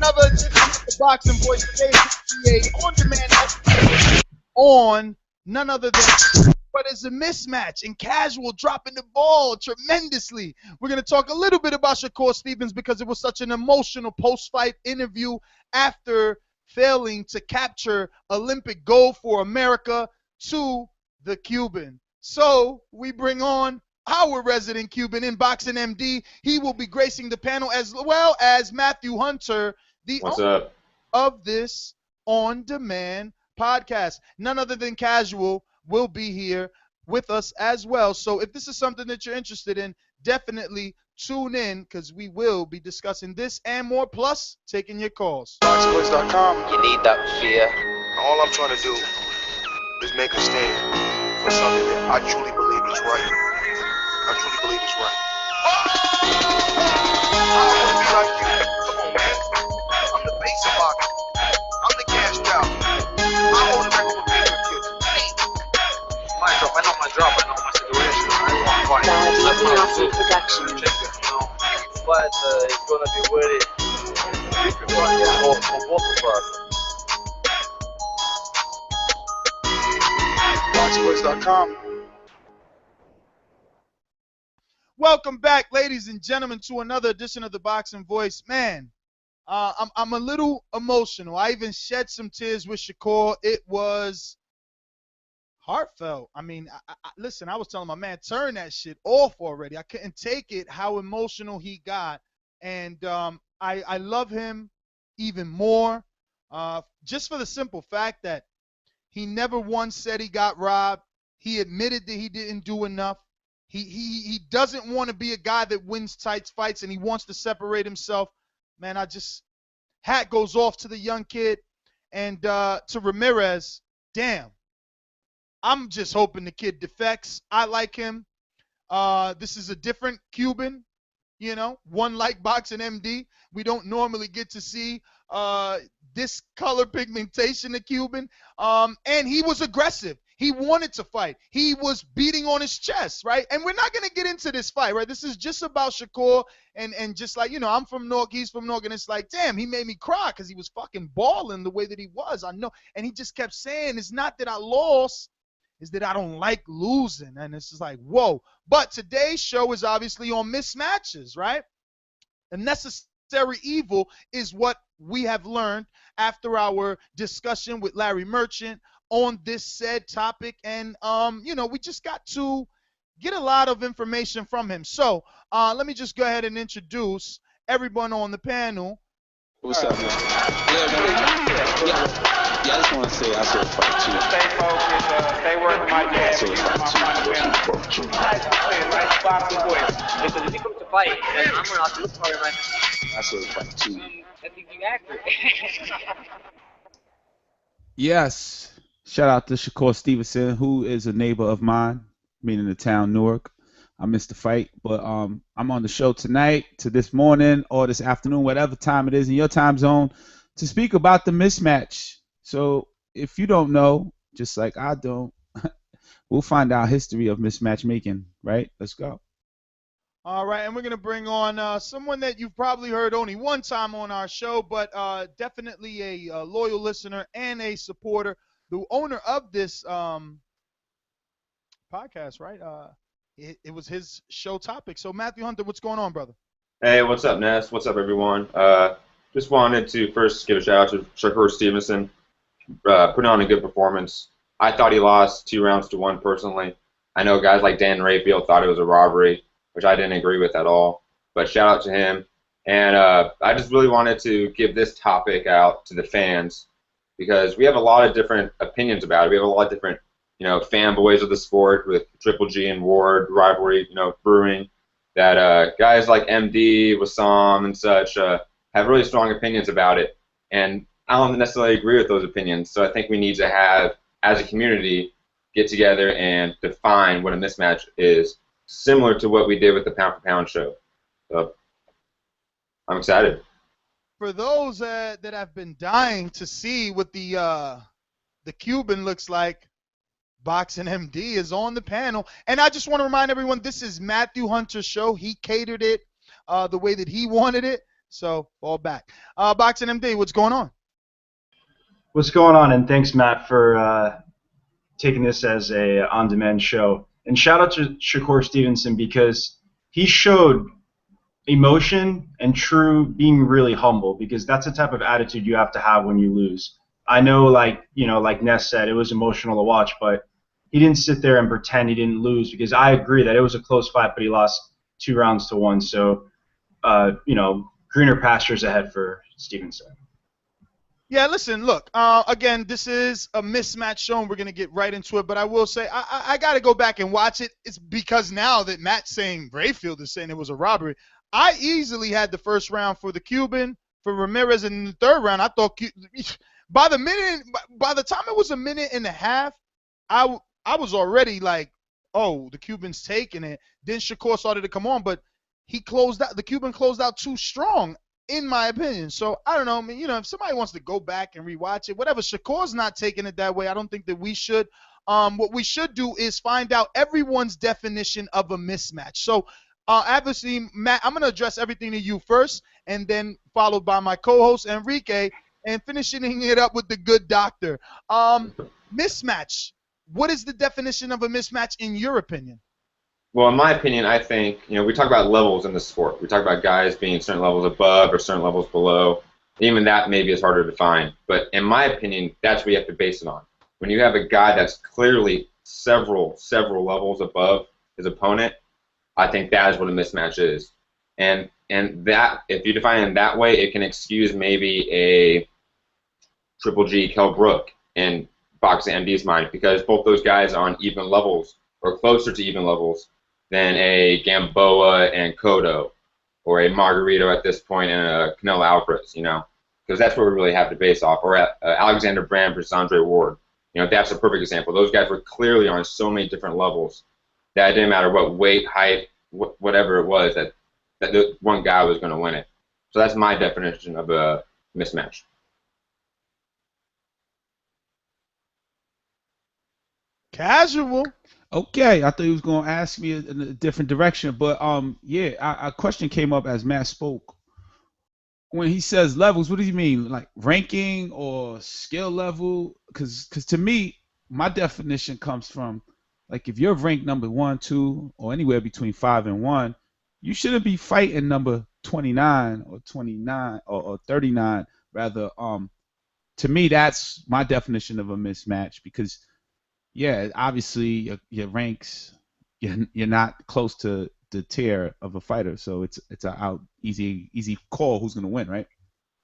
another edition of the Boxing Voice. Today is a on-demand episode on none other than what is a mismatch, and Casual dropping the ball tremendously. We're going to talk a little bit about Shakur Stevens because it was such an emotional post-fight interview after failing to capture Olympic gold for America to the Cuban. So we bring on our resident Cuban in Boxing MD. He will be gracing the panel as well as Matthew Hunter, the owner of this on-demand podcast. None other than Casual will be here with us as well. So if this is something that you're interested in, definitely tune in because we will be discussing this and more, plus taking your calls. ThaBoxingvoice.com. You need that fear. All I'm trying to do is make a stand for something that I truly believe is right. I truly believe it's right. I want to be like you. Come on, man. I'm the base of boxing. I'm the cash cow. I hold the record with being a kid. My drop, I know my situation. I want to fight. That's my production. But it's going to be very difficult for both of us. ThaBoxingvoice.com. Welcome back, ladies and gentlemen, to another edition of the Boxing Voice. Man, I'm a little emotional. I even shed some tears with Shakur. It was heartfelt. I mean, listen, I was telling my man, turn that shit off already. I couldn't take it, how emotional he got. And I love him even more just for the simple fact that he never once said he got robbed. He admitted that he didn't do enough. He doesn't want to be a guy that wins tight fights, and he wants to separate himself. Man, hat goes off to the young kid. And to Ramirez, damn. I'm just hoping the kid defects. I like him. This is a different Cuban, one like Boxing MD. We don't normally get to see this color pigmentation of Cuban. And he was aggressive. He wanted to fight. He was beating on his chest, right? And we're not going to get into this fight, right? This is just about Shakur and just like, I'm from Newark, he's from Newark, and it's like, damn, he made me cry because he was fucking balling the way that he was. I know. And he just kept saying, it's not that I lost, it's that I don't like losing. And it's just like, whoa. But today's show is obviously on mismatches, right? The necessary evil is what we have learned after our discussion with Larry Merchant on this said topic, and we just got to get a lot of information from him. So let me just go ahead and introduce everyone on the panel. What's up, man? I just want to say I saw a fight too. Stay focused, stay working my dad. I saw a fight too. Nice boxing voice. Because if he comes to fight, then I'm going to have to look for him. I saw a fight too. I think you're accurate. Yes. Shout out to Shakur Stevenson, who is a neighbor of mine, meaning the town Newark. I missed the fight, but I'm on the show tonight, to this morning, or this afternoon, whatever time it is in your time zone, to speak about the mismatch. So if you don't know, just like I don't, we'll find out history of mismatch making, right? Let's go. All right, and we're going to bring on someone that you've probably heard only one time on our show, but definitely a loyal listener and a supporter. The owner of this podcast, right? It was his show topic. So, Matthew Hunter, what's going on, brother? Hey, what's up, Ness? What's up, everyone? Just wanted to first give a shout out to Shakur Stevenson, putting on a good performance. I thought he lost 2 rounds to 1 personally. I know guys like Dan Rayfield thought it was a robbery, which I didn't agree with at all. But shout out to him. And I just really wanted to give this topic out to the fans, because we have a lot of different opinions about it. We have a lot of different, fanboys of the sport with Triple G and Ward rivalry, brewing. That guys like MD, Wassam, and such have really strong opinions about it. And I don't necessarily agree with those opinions. So I think we need to have, as a community, get together and define what a mismatch is, similar to what we did with the Pound for Pound show. So I'm excited. For those that have been dying to see what the Cuban looks like, Boxing MD is on the panel. And I just want to remind everyone, this is Matthew Hunter's show. He catered it the way that he wanted it. So fall back. Boxing MD, what's going on? What's going on? And thanks, Matt, for taking this as a on-demand show. And shout out to Shakur Stevenson because he showed emotion and true being really humble, because that's the type of attitude you have to have when you lose. I know, like Ness said, it was emotional to watch, but he didn't sit there and pretend he didn't lose, because I agree that it was a close fight, but he lost 2 rounds to 1. So, greener pastures ahead for Stevenson. Yeah, listen, look, again, this is a mismatch show, and we're going to get right into it, but I will say I got to go back and watch it. It's because now that Matt's saying Brayfield is saying it was a robbery, I easily had the first round for the Cuban, for Ramirez, and in the third round, I thought by the time it was a minute and a half, I was already like, oh, the Cuban's taking it. Then Shakur started to come on, but the Cuban closed out too strong, in my opinion. So I don't know. I mean, if somebody wants to go back and rewatch it, whatever. Shakur's not taking it that way. I don't think that we should. What we should do is find out everyone's definition of a mismatch. So obviously, Matt, I'm going to address everything to you first, and then followed by my co-host Enrique, and finishing it up with the good doctor. Mismatch. What is the definition of a mismatch in your opinion? Well, in my opinion, I think, we talk about levels in the sport. We talk about guys being certain levels above or certain levels below. Even that maybe is harder to define. But in my opinion, that's what you have to base it on. When you have a guy that's clearly several levels above his opponent, I think that is what a mismatch is. And that, if you define it in that way, it can excuse maybe a Triple G Kell Brook in boxing MD's mind, because both those guys are on even levels or closer to even levels than a Gamboa and Cotto, or a Margarito at this point and a Canelo Alvarez, because that's what we really have to base off, or Alexander Brand versus Andre Ward. That's a perfect example. Those guys were clearly on so many different levels that it didn't matter what weight, height, whatever it was, that the one guy was going to win it. So that's my definition of a mismatch. Casual. Okay, I thought he was gonna ask me in a different direction, but a question came up as Matt spoke. When he says levels, what do you mean, like ranking or skill level? Because to me, my definition comes from, like, if you're ranked number 1, 2, or anywhere between 5 and 1, you shouldn't be fighting number 29 or 29 or 39 rather. To me, that's my definition of a mismatch, because yeah, obviously your ranks, you're not close to the tier of a fighter, so it's a easy call who's gonna win, right?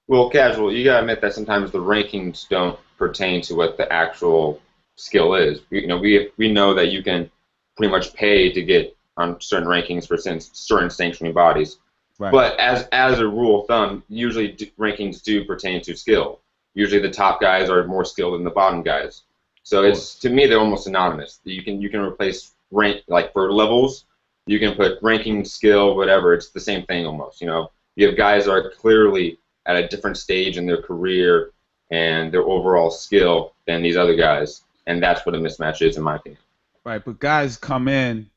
Well, casual, you gotta admit that sometimes the rankings don't pertain to what the actual skill is. We know that you can pretty much pay to get on certain rankings for certain sanctioning bodies. Right. But as a rule of thumb, usually rankings do pertain to skill. Usually the top guys are more skilled than the bottom guys. So to me, they're almost synonymous. You can replace rank, like for levels, you can put ranking, skill, whatever. It's the same thing almost. You have guys that are clearly at a different stage in their career and their overall skill than these other guys, and that's what a mismatch is, in my opinion. Right, but guys come in,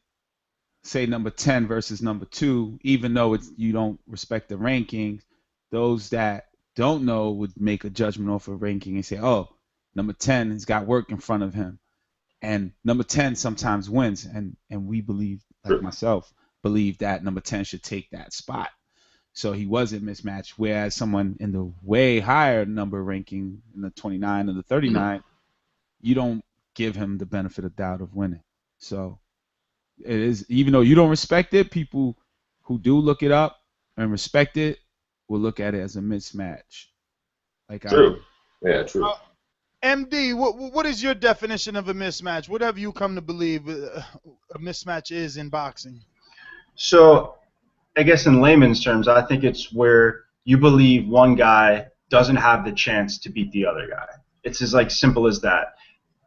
say number 10 versus number 2, even though you don't respect the rankings. Those that don't know would make a judgment off of ranking and say, oh, number 10 has got work in front of him, and number 10 sometimes wins, and we believe, like myself, believe that number 10 should take that spot. So he wasn't mismatched, whereas someone in the way higher number ranking, in the 29 or the 39, you don't give him the benefit of doubt of winning. So it is, even though you don't respect it, people who do look it up and respect it will look at it as a mismatch. Like True. Yeah, true. MD, what is your definition of a mismatch? What have you come to believe a mismatch is in boxing? So, I guess in layman's terms, I think it's where you believe one guy doesn't have the chance to beat the other guy. It's as simple as that.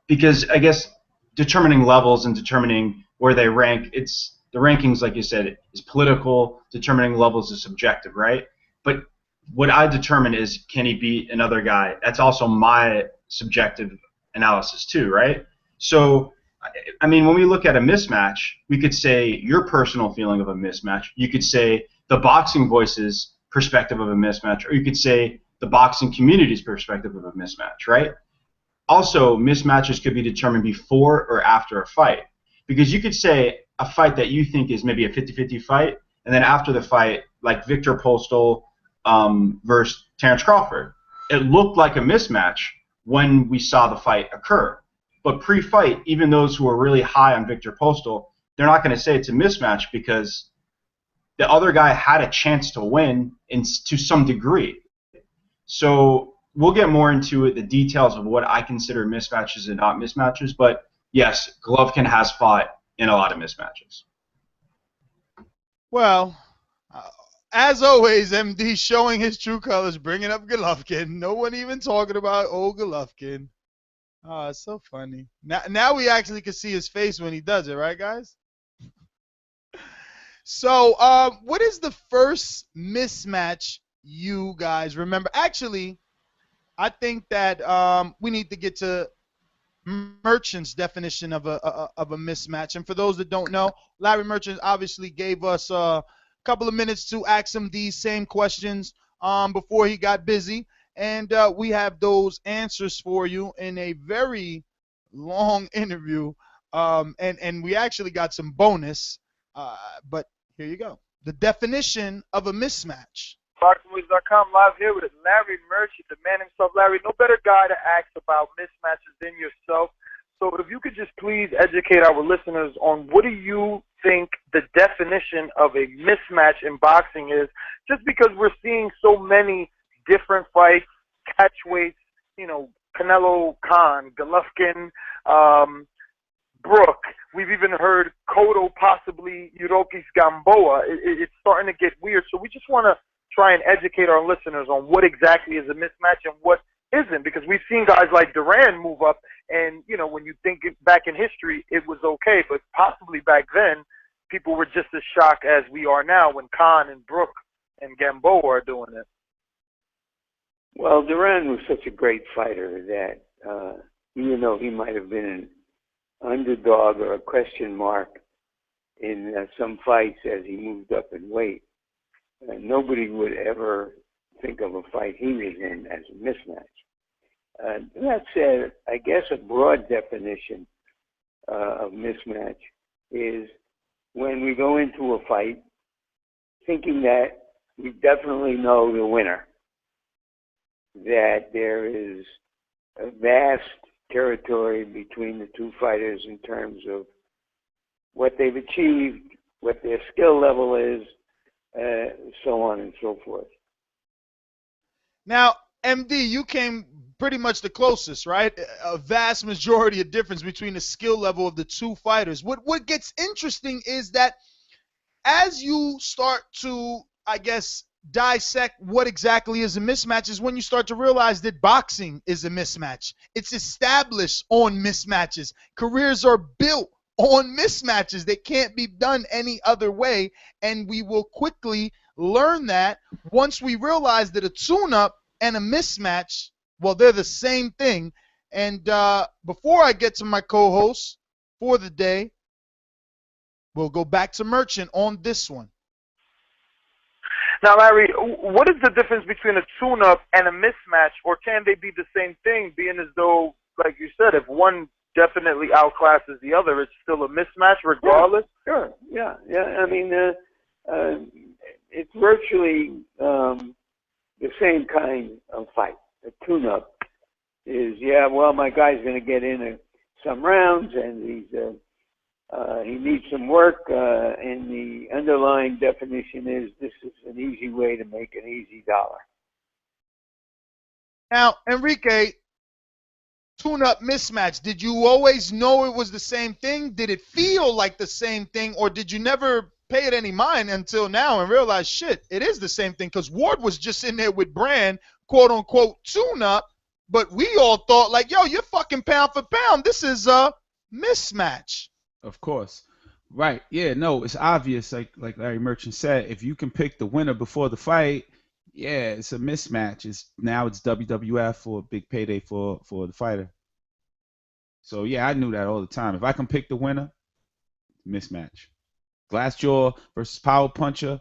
Because I guess determining levels and determining where they rank, it's the rankings, like you said, is political. Determining levels is subjective, right? But what I determine is, can he beat another guy? That's also my subjective analysis too, right? So, I mean, when we look at a mismatch, we could say your personal feeling of a mismatch. You could say the Boxing Voice's perspective of a mismatch, or you could say the boxing community's perspective of a mismatch, right? Also, mismatches could be determined before or after a fight, because you could say a fight that you think is maybe a 50-50 fight, and then after the fight, like Victor Postol versus Terrence Crawford, it looked like a mismatch when we saw the fight occur. But pre-fight, even those who are really high on Victor Postol, they're not going to say it's a mismatch because the other guy had a chance to win to some degree. So we'll get more into it, the details of what I consider mismatches and not mismatches. But yes, Golovkin has fought in a lot of mismatches. Well, as always, MD showing his true colors, bringing up Golovkin. No one even talking about old Golovkin. Oh, it's so funny. Now we actually can see his face when he does it, right, guys? So, what is the first mismatch you guys remember? Actually, I think that we need to get to Merchant's definition of a mismatch. And for those that don't know, Larry Merchant obviously gave us a couple of minutes to ask him these same questions before he got busy. And we have those answers for you in a very long interview. And we actually got some bonus. But here you go. The definition of a mismatch. ThaBoxingvoice.com live here with Larry Merchant, the man himself. Larry, no better guy to ask about mismatches than yourself. So if you could just please educate our listeners on what do you think the definition of a mismatch in boxing is, just because we're seeing so many different fights, catchweights, Canelo, Khan, Golovkin, Brooke. We've even heard Cotto, possibly Yurokis Gamboa. It's starting to get weird. So we just want to try and educate our listeners on what exactly is a mismatch and what isn't, because we've seen guys like Duran move up, and when you think back in history, it was okay, but possibly back then, people were just as shocked as we are now when Khan and Brooke and Gamboa are doing it. Well, Duran was such a great fighter that even though he might have been an underdog or a question mark in some fights as he moved up in weight, nobody would ever think of a fight he was in as a mismatch. That said, I guess a broad definition of mismatch is when we go into a fight thinking that we definitely know the winner, that there is a vast territory between the two fighters in terms of what they've achieved, what their skill level is, so on and so forth. Now, MD, you came pretty much the closest, right? A vast majority of difference between the skill level of the two fighters. What gets interesting is that as you start to, I guess, dissect what exactly is a mismatch is when you start to realize that boxing is a mismatch. It's established on mismatches. Careers are built on mismatches. They can't be done any other way, and we will quickly learn that once we realize that a tune-up and a mismatch, well, they're the same thing. And before I get to my co-host for the day, we'll go back to Merchant on this one. Now, Larry, what is the difference between a tune-up and a mismatch, or can they be the same thing, being as though, like you said, if one definitely outclasses the other, it's still a mismatch regardless? Sure. Yeah. I mean, it's virtually the same kind of fight. A tune-up is, well, my guy's going to get in some rounds, and he needs some work, and the underlying definition is this is an easy way to make an easy dollar. Now, Enrique, tune-up mismatch, did you always know it was the same thing? Did it feel like the same thing, or did you never pay it any mind until now and realize, shit, it is the same thing? Because Ward was just in there with Brand, quote-unquote tune-up, but we all thought, like, yo, you're fucking pound for pound. This is a mismatch. Of course. Right. Yeah, no, it's obvious, like Larry Merchant said, if you can pick the winner before the fight, yeah, it's a mismatch. Now it's WWF or a big payday for the fighter. So yeah, I knew that all the time. If I can pick the winner, mismatch. Glassjaw versus Power Puncher,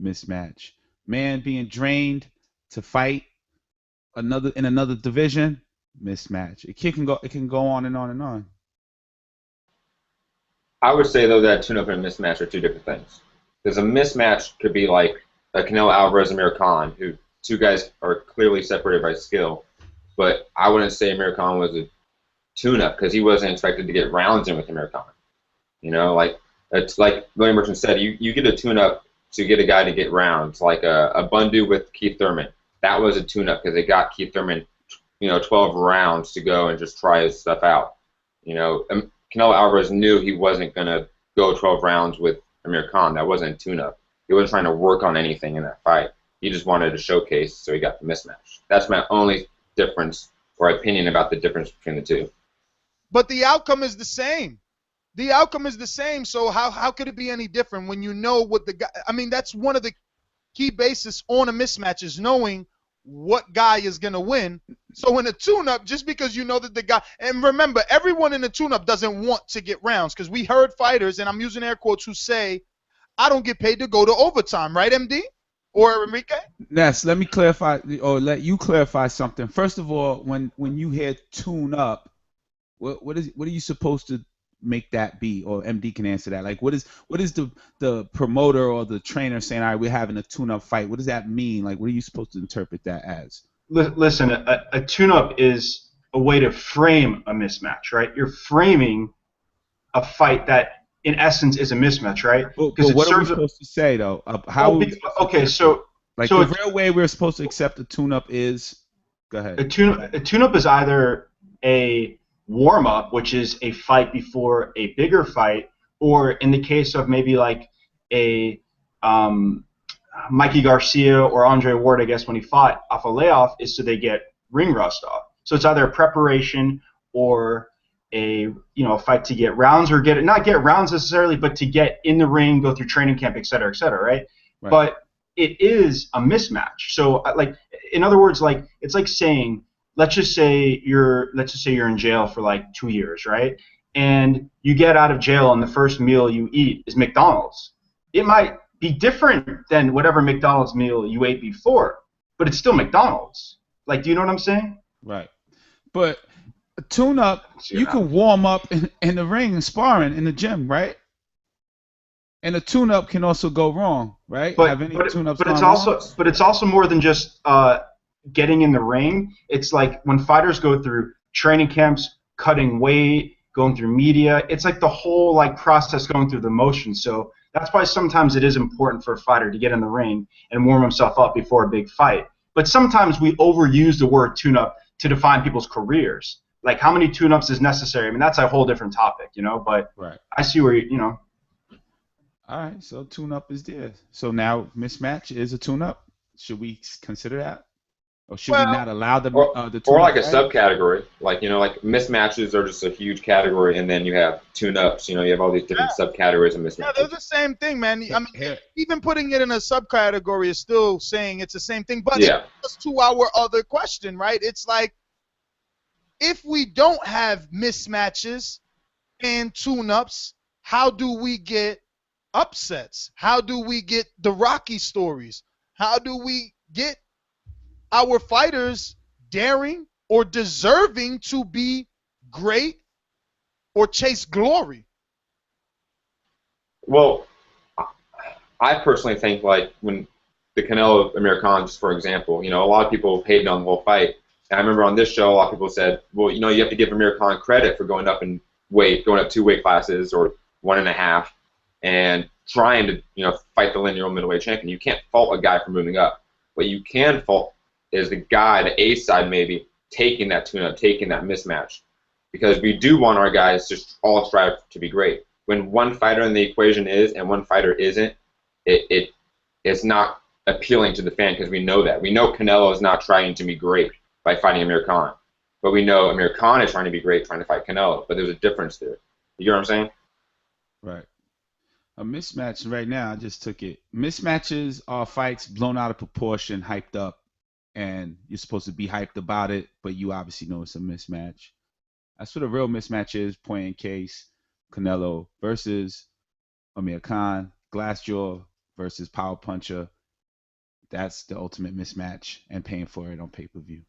mismatch. Man being drained to fight in another division, mismatch. It can go on and on and on. I would say though that tune-up and a mismatch are two different things. Because a mismatch could be like a Canelo Alvarez and Amir Khan, who two guys are clearly separated by skill. But I wouldn't say Amir Khan was a tune-up because he wasn't expected to get rounds in with Amir Khan. You know, like it's like William Merchant said, you get a tune-up to get a guy to get rounds, like a Bundu with Keith Thurman. That was a tune-up because they got Keith Thurman, 12 rounds to go and just try his stuff out. Canelo Alvarez knew he wasn't going to go 12 rounds with Amir Khan. That wasn't a tune-up. He wasn't trying to work on anything in that fight. He just wanted to showcase, so he got the mismatch. That's my only difference or opinion about the difference between the two. But the outcome is the same. The outcome is the same, so how could it be any different when you know what the guy... I mean, that's one of the key bases on a mismatch is knowing what guy is going to win. So in a tune-up, just because you know that the guy... And remember, everyone in a tune-up doesn't want to get rounds because we heard fighters, and I'm using air quotes, who say, I don't get paid to go to overtime, right, MD? Or Enrique? Yes, let me clarify, or let you clarify something. First of all, when you hear tune-up, what are you supposed to make that be? Or MD can answer that. Like, what is the promoter or the trainer saying, all right, we're having a tune-up fight? What does that mean? Like, what are you supposed to interpret that as? Listen, a tune-up is a way to frame a mismatch, right? You're framing a fight that, in essence, is a mismatch, right? But what are we supposed to say, though? Like, the real way we're supposed to accept a tune-up is... Go ahead. A tune-up is either a warm-up, which is a fight before a bigger fight, or in the case of maybe like a Mikey Garcia or Andre Ward, I guess, when he fought off a layoff, is so they get ring rust off. So it's either a preparation or a fight to get rounds, or not get rounds necessarily, but to get in the ring, go through training camp, et cetera, right? But it is a mismatch. So like, in other words, like, it's like saying, let's just say you're in jail for like 2 years, right? And you get out of jail and the first meal you eat is McDonald's. It might be different than whatever McDonald's meal you ate before, but it's still McDonald's. Like, do you know what I'm saying? Right. But a tune-up, you can warm up in the ring and sparring in the gym, right? And a tune-up can also go wrong, right? But it's also more than just getting in the ring. It's like when fighters go through training camps, cutting weight, going through media. It's like the whole like process going through the motions. So that's why sometimes it is important for a fighter to get in the ring and warm himself up before a big fight. But sometimes we overuse the word tune-up to define people's careers. Like, how many tune-ups is necessary? I mean, that's a whole different topic, But I see where All right, so tune-up is there. So now mismatch is a tune-up. Should we consider that? Or should we not allow the tune-up? Or like a subcategory. Like, like mismatches are just a huge category, and then you have tune-ups. You have all these different subcategories of mismatches. Yeah, they're the same thing, man. I mean, even putting it in a subcategory is still saying it's the same thing. But it's to our other question, right? It's like, if we don't have mismatches and tune-ups, how do we get upsets? How do we get the Rocky stories? How do we get our fighters daring or deserving to be great or chase glory? Well, I personally think, like, when the Canelo Amir Khan, just for example, a lot of people hated on the whole fight. And I remember on this show, a lot of people said, well, you have to give Amir Khan credit for going up in weight, going up 2 weight classes or 1.5, and trying to, fight the lineal middleweight champion. You can't fault a guy for moving up. What you can fault is the guy, the A side maybe, taking that tune-up, taking that mismatch. Because we do want our guys to all strive to be great. When one fighter in the equation is and one fighter isn't, it's not appealing to the fan, because we know that. We know Canelo is not trying to be great by fighting Amir Khan. But we know Amir Khan is trying to be great trying to fight Canelo. But there's a difference there. You know what I'm saying? Right. A mismatch right now, I just took it. Mismatches are fights blown out of proportion, hyped up, and you're supposed to be hyped about it, but you obviously know it's a mismatch. That's what a real mismatch is, point in case. Canelo versus Amir Khan, Glassjaw versus Power Puncher. that's the ultimate mismatch and paying for it on pay-per-view.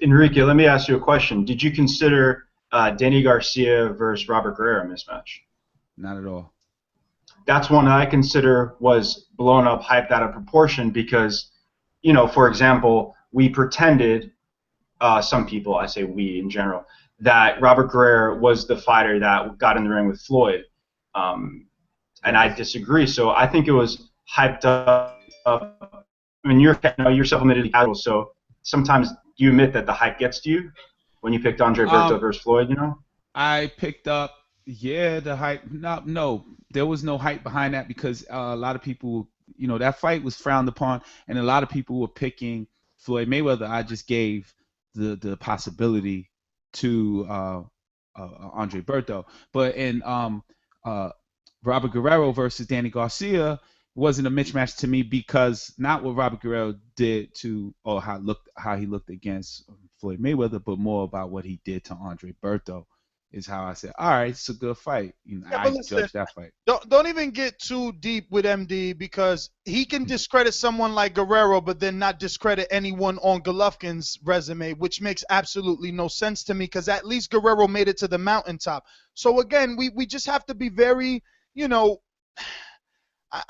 Enrique, let me ask you a question. Did you consider Danny Garcia versus Robert Guerrero a mismatch? Not at all. That's one that I consider was blown up, hyped out of proportion because, you know, for example, we pretended, some people, I say we in general, that Robert Guerrero was the fighter that got in the ring with Floyd. And I disagree. So I think it was hyped up. I mean, you're supplemented casual, so sometimes you admit that the hype gets to you when you picked Andre Berto versus Floyd, you know? I picked up, the hype. No, there was no hype behind that because a lot of people, that fight was frowned upon, and a lot of people were picking Floyd Mayweather. I just gave the possibility to Andre Berto, but in Robert Guerrero versus Danny Garcia wasn't a mismatch to me because not what Robert Guerrero did to or how he looked against Floyd Mayweather, but more about what he did to Andre Berto is how I said, all right, it's a good fight. I judged that fight. Don't even get too deep with MD because he can discredit someone like Guerrero, but then not discredit anyone on Golovkin's resume, which makes absolutely no sense to me because at least Guerrero made it to the mountaintop. So again, we just have to be very,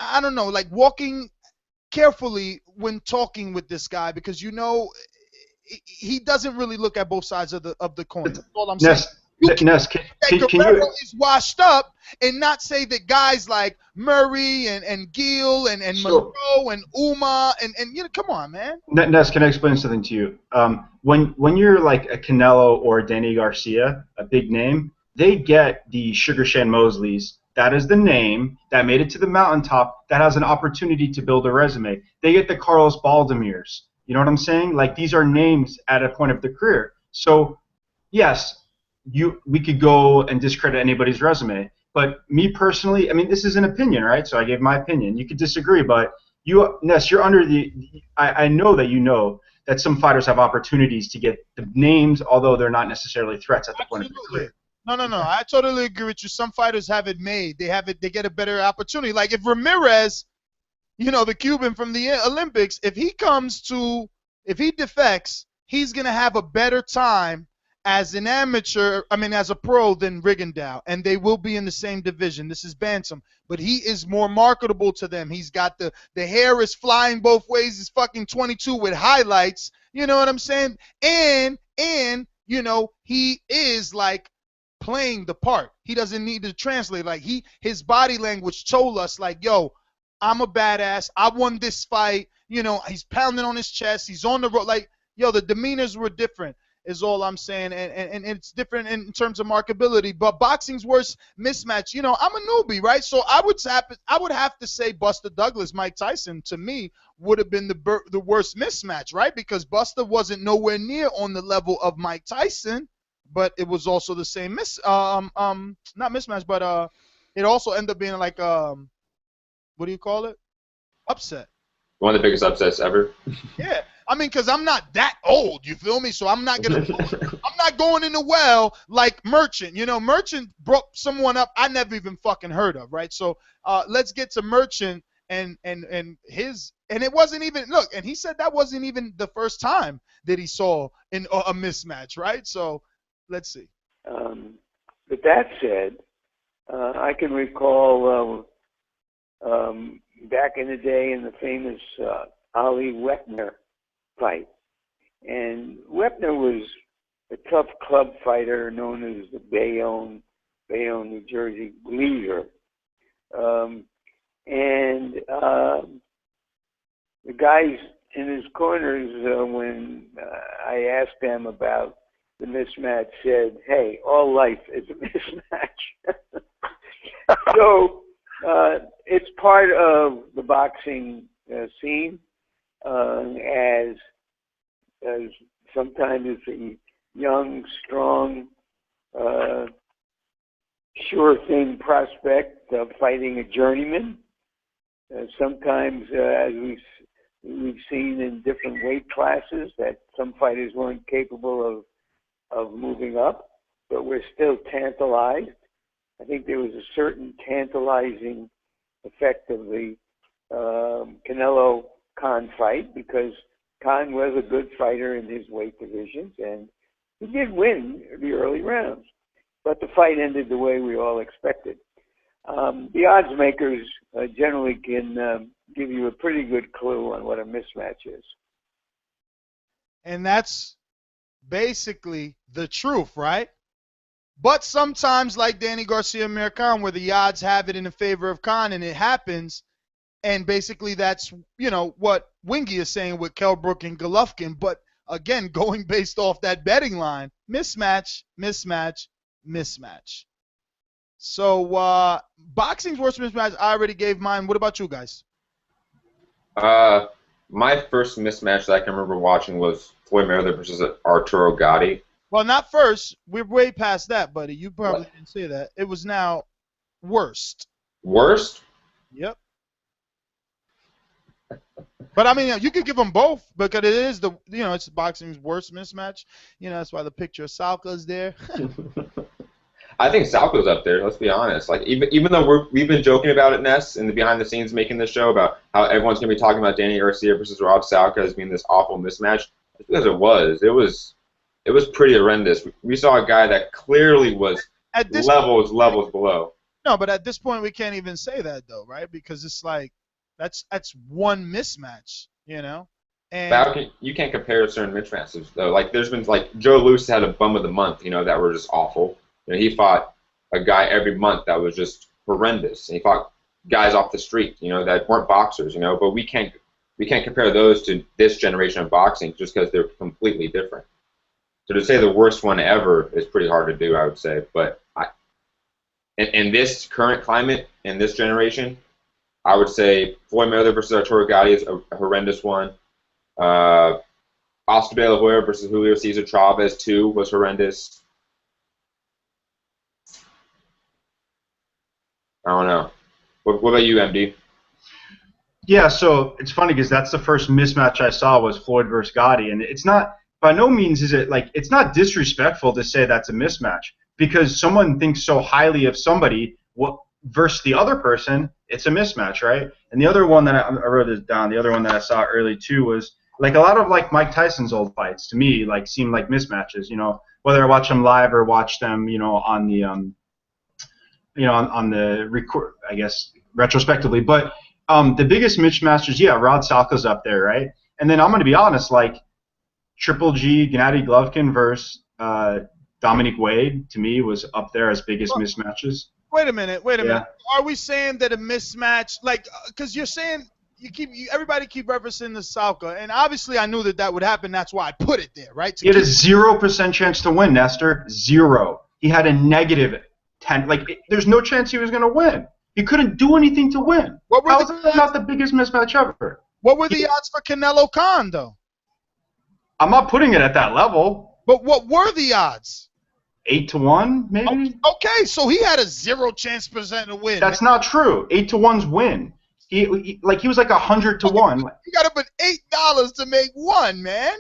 I don't know, like walking carefully when talking with this guy because he doesn't really look at both sides of the coin. That's all I'm saying. Guerrero is washed up and not say that guys like Murray and Gill and Monroe and Uma and come on, man. Ness, can I explain something to you? When you're like a Canelo or a Danny Garcia, a big name, they get the Sugar Shan Mosleys. That is the name that made it to the mountaintop that has an opportunity to build a resume. They get the Carlos Baldemirs. You know what I'm saying? Like these are names at a point of the career. So yes, we could go and discredit anybody's resume. But me personally, I mean, this is an opinion, right? So I gave my opinion. You could disagree, but Ness, you're under I know that you know that some fighters have opportunities to get the names, although they're not necessarily threats at the point of their career. No. I totally agree with you. Some fighters have it made. They get a better opportunity. Like if Ramirez, the Cuban from the Olympics, if he defects, he's going to have a better time as an amateur, as a pro than Rigondeaux, and they will be in the same division. This is bantam, but he is more marketable to them. He's got the hair is flying both ways. He's fucking 22 with highlights. You know what I'm saying? And he is like playing the part. He doesn't need to translate. Like his body language told us like, yo, I'm a badass. I won this fight. He's pounding on his chest. He's on the road. Like, yo, the demeanors were different is all I'm saying. And it's different in terms of marketability. But boxing's worst mismatch, I'm a newbie, right? So I would have to say Buster Douglas, Mike Tyson, to me, would have been the worst mismatch, right? Because Buster wasn't nowhere near on the level of Mike Tyson. But it was also the same not mismatch, but it also ended up being like what do you call it? Upset. One of the biggest upsets ever. Yeah, because I'm not that old, you feel me? So I'm not going in the well like Merchant. Merchant brought someone up I never even fucking heard of, right? So let's get to Merchant and it wasn't even and he said that wasn't even the first time that he saw in a mismatch, right? So let's see. But that said, I can recall back in the day in the famous Ali Wepner fight. And Wepner was a tough club fighter known as the Bayonne, New Jersey Leader. And the guys in his corners, when I asked them about the mismatch, said, hey, all life is a mismatch. So it's part of the boxing scene, as sometimes it's a young, strong, sure thing prospect fighting a journeyman. Sometimes, as we've seen in different weight classes, that some fighters weren't capable of moving up, but we're still tantalized. I think there was a certain tantalizing effect of the Canelo Khan fight because Khan was a good fighter in his weight divisions, and he did win the early rounds. But the fight ended the way we all expected. The odds makers generally can give you a pretty good clue on what a mismatch is. And that's basically the truth, right? But sometimes, like Danny Garcia and Amir Khan, where the odds have it in the favor of Khan, and it happens, and basically that's, what Wingy is saying with Kellbrook and Golovkin. But again, going based off that betting line, mismatch, mismatch, mismatch. So boxing's worst mismatch, I already gave mine. What about you guys? My first mismatch that I can remember watching was Floyd Mayweather versus Arturo Gatti. Well, not first. We're way past that, buddy. You probably What? didn't say that. It was now worst. Worst? Yep. But I mean, you could give them both because it is it's boxing's worst mismatch. That's why the picture of Salka is there. I think Salco's up there. Let's be honest. Like even though we've been joking about it, Ness, in the behind the scenes making this show about how everyone's gonna be talking about Danny Garcia versus Rob Salca as being this awful mismatch, it's because it was pretty horrendous. We saw a guy that clearly was levels below. No, but at this point we can't even say that though, right? Because it's like that's one mismatch, And But you can't compare certain mismatches though. Like there's been Joe Louis had a bum of the month, that were just awful. He fought a guy every month that was just horrendous. And he fought guys off the street, that weren't boxers, But we can't compare those to this generation of boxing just because they're completely different. So to say the worst one ever is pretty hard to do, I would say. But in this current climate, in this generation, I would say Floyd Mayweather versus Arturo Gatti is a horrendous one. Oscar De La Hoya versus Julio Cesar Chavez 2 was horrendous. I don't know. What about you, MD? Yeah, so it's funny because that's the first mismatch I saw was Floyd versus Gotti, and it's not, by no means is it it's not disrespectful to say that's a mismatch because someone thinks so highly of somebody versus the other person, it's a mismatch, right? And the other one that I wrote this down, the other one that I saw early too was a lot of Mike Tyson's old fights to me seem like mismatches, whether I watch them live or watch them, on the on the record, I guess, retrospectively. But the biggest mismatches, Rod Salka's up there, right? And then I'm going to be honest, Triple G, Gennady Golovkin versus Dominic Wade, to me, was up there as biggest mismatches. Wait a minute. Are we saying that a mismatch, because you're saying everybody keep referencing the Salka, and obviously I knew that would happen. That's why I put it there, right? He had a 0% chance to win, Nestor. 0. He had a negative 10. There's no chance he was going to win. He couldn't do anything to win. How is that not the biggest mismatch ever? What were the odds for Canelo Khan, though? I'm not putting it at that level. But what were the odds? 8-1, maybe? Okay, so he had a 0 chance percent to win. That's not true. 8-1's win. He was 100 to 1. You got to put $8 to make one, man.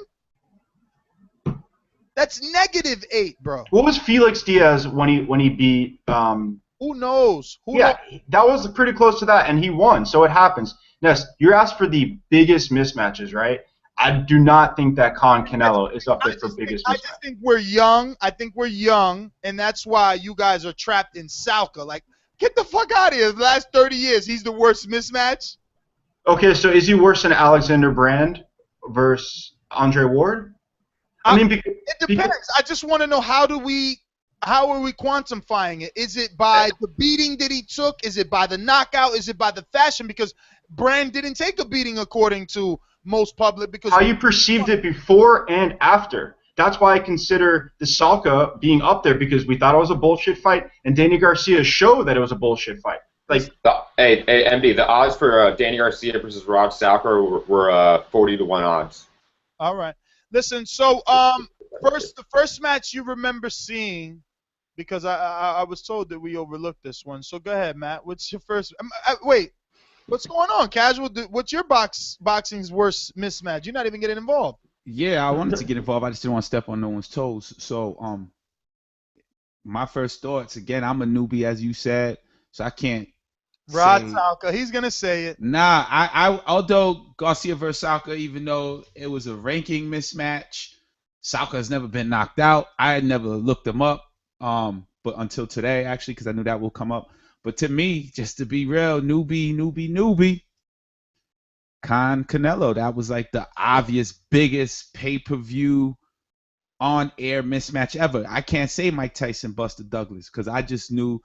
That's -8, bro. What was Felix Diaz when he beat? Who knows? That was pretty close to that, and he won. So it happens. Ness, you're asked for the biggest mismatches, right? I do not think that Khan Canelo is up there for biggest mismatch. I just think we're young. And that's why you guys are trapped in Salka. Get the fuck out of here. The last 30 years, he's the worst mismatch. Okay, so is he worse than Alexander Brand versus Andre Ward? It depends. I just want to know how are we quantifying it? Is it by the beating that he took? Is it by the knockout? Is it by the fashion? Because Brand didn't take a beating according to most public. Because how you perceived it before and after. That's why I consider the Salka being up there because we thought it was a bullshit fight, and Danny Garcia showed that it was a bullshit fight. Hey, MD, the odds for Danny Garcia versus Rob Salka were 40 to 1 odds. All right. Listen, so the first match you remember seeing, because I was told that we overlooked this one. So go ahead, Matt. What's your first? Wait, what's going on, Casual? What's your boxing's worst mismatch? You're not even getting involved. Yeah, I wanted to get involved. I just didn't want to step on no one's toes. So my first thoughts, again, I'm a newbie, as you said, so I can't Rod say. Salka, he's gonna say it. Nah, although Garcia versus Salka, even though it was a ranking mismatch, Salka has never been knocked out. I had never looked him up, but until today, actually, because I knew that will come up. But to me, just to be real, newbie, Canelo, that was like the obvious biggest pay-per-view on-air mismatch ever. I can't say Mike Tyson, Buster Douglas, because I just knew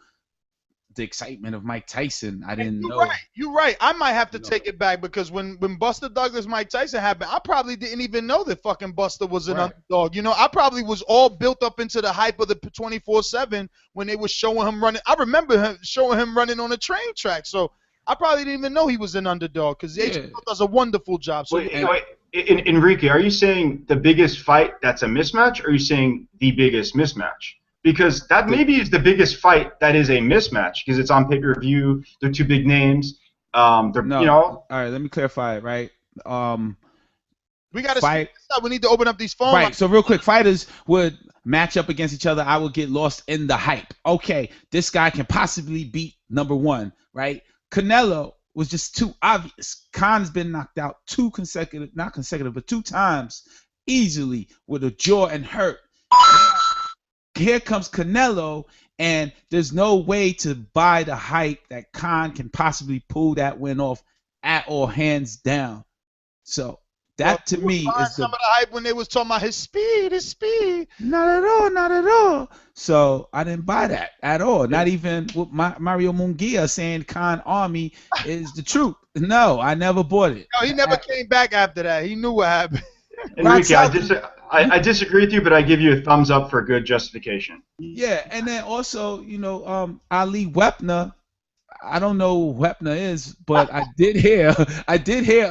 the excitement of Mike Tyson. I didn't know. You're right. I might have to take it back because when Buster Douglas Mike Tyson happened, I probably didn't even know that fucking Buster was an underdog. You know, I probably was all built up into the hype of the 24/7 when they were showing him running. I remember showing him running on a train track. So I probably didn't even know he was an underdog because HBO does a wonderful job. So wait, Enrique, are you saying the biggest fight that's a mismatch, or are you saying the biggest mismatch? Because that maybe is the biggest fight that is a mismatch because it's on pay-per-view. They're two big names. All right, let me clarify it, right? We got to speed this up. We need to open up these phones. Right, so real quick, fighters would match up against each other. I would get lost in the hype. Okay, this guy can possibly beat number one, right? Canelo was just too obvious. Khan's been knocked out two times easily with a jaw and hurt. Here comes Canelo, and there's no way to buy the hype that Khan can possibly pull that win off at all, hands down. So that to me is some of the hype when they was talking about his speed. Not at all. So I didn't buy that at all. Not even with Mario Munguia saying Khan Army is the truth. No, I never bought it. No, he never came back after that. He knew what happened. Enrique, I disagree with you, but I give you a thumbs up for good justification. Yeah, and then also, Ali Wepner. I don't know who Wepner is, but I did hear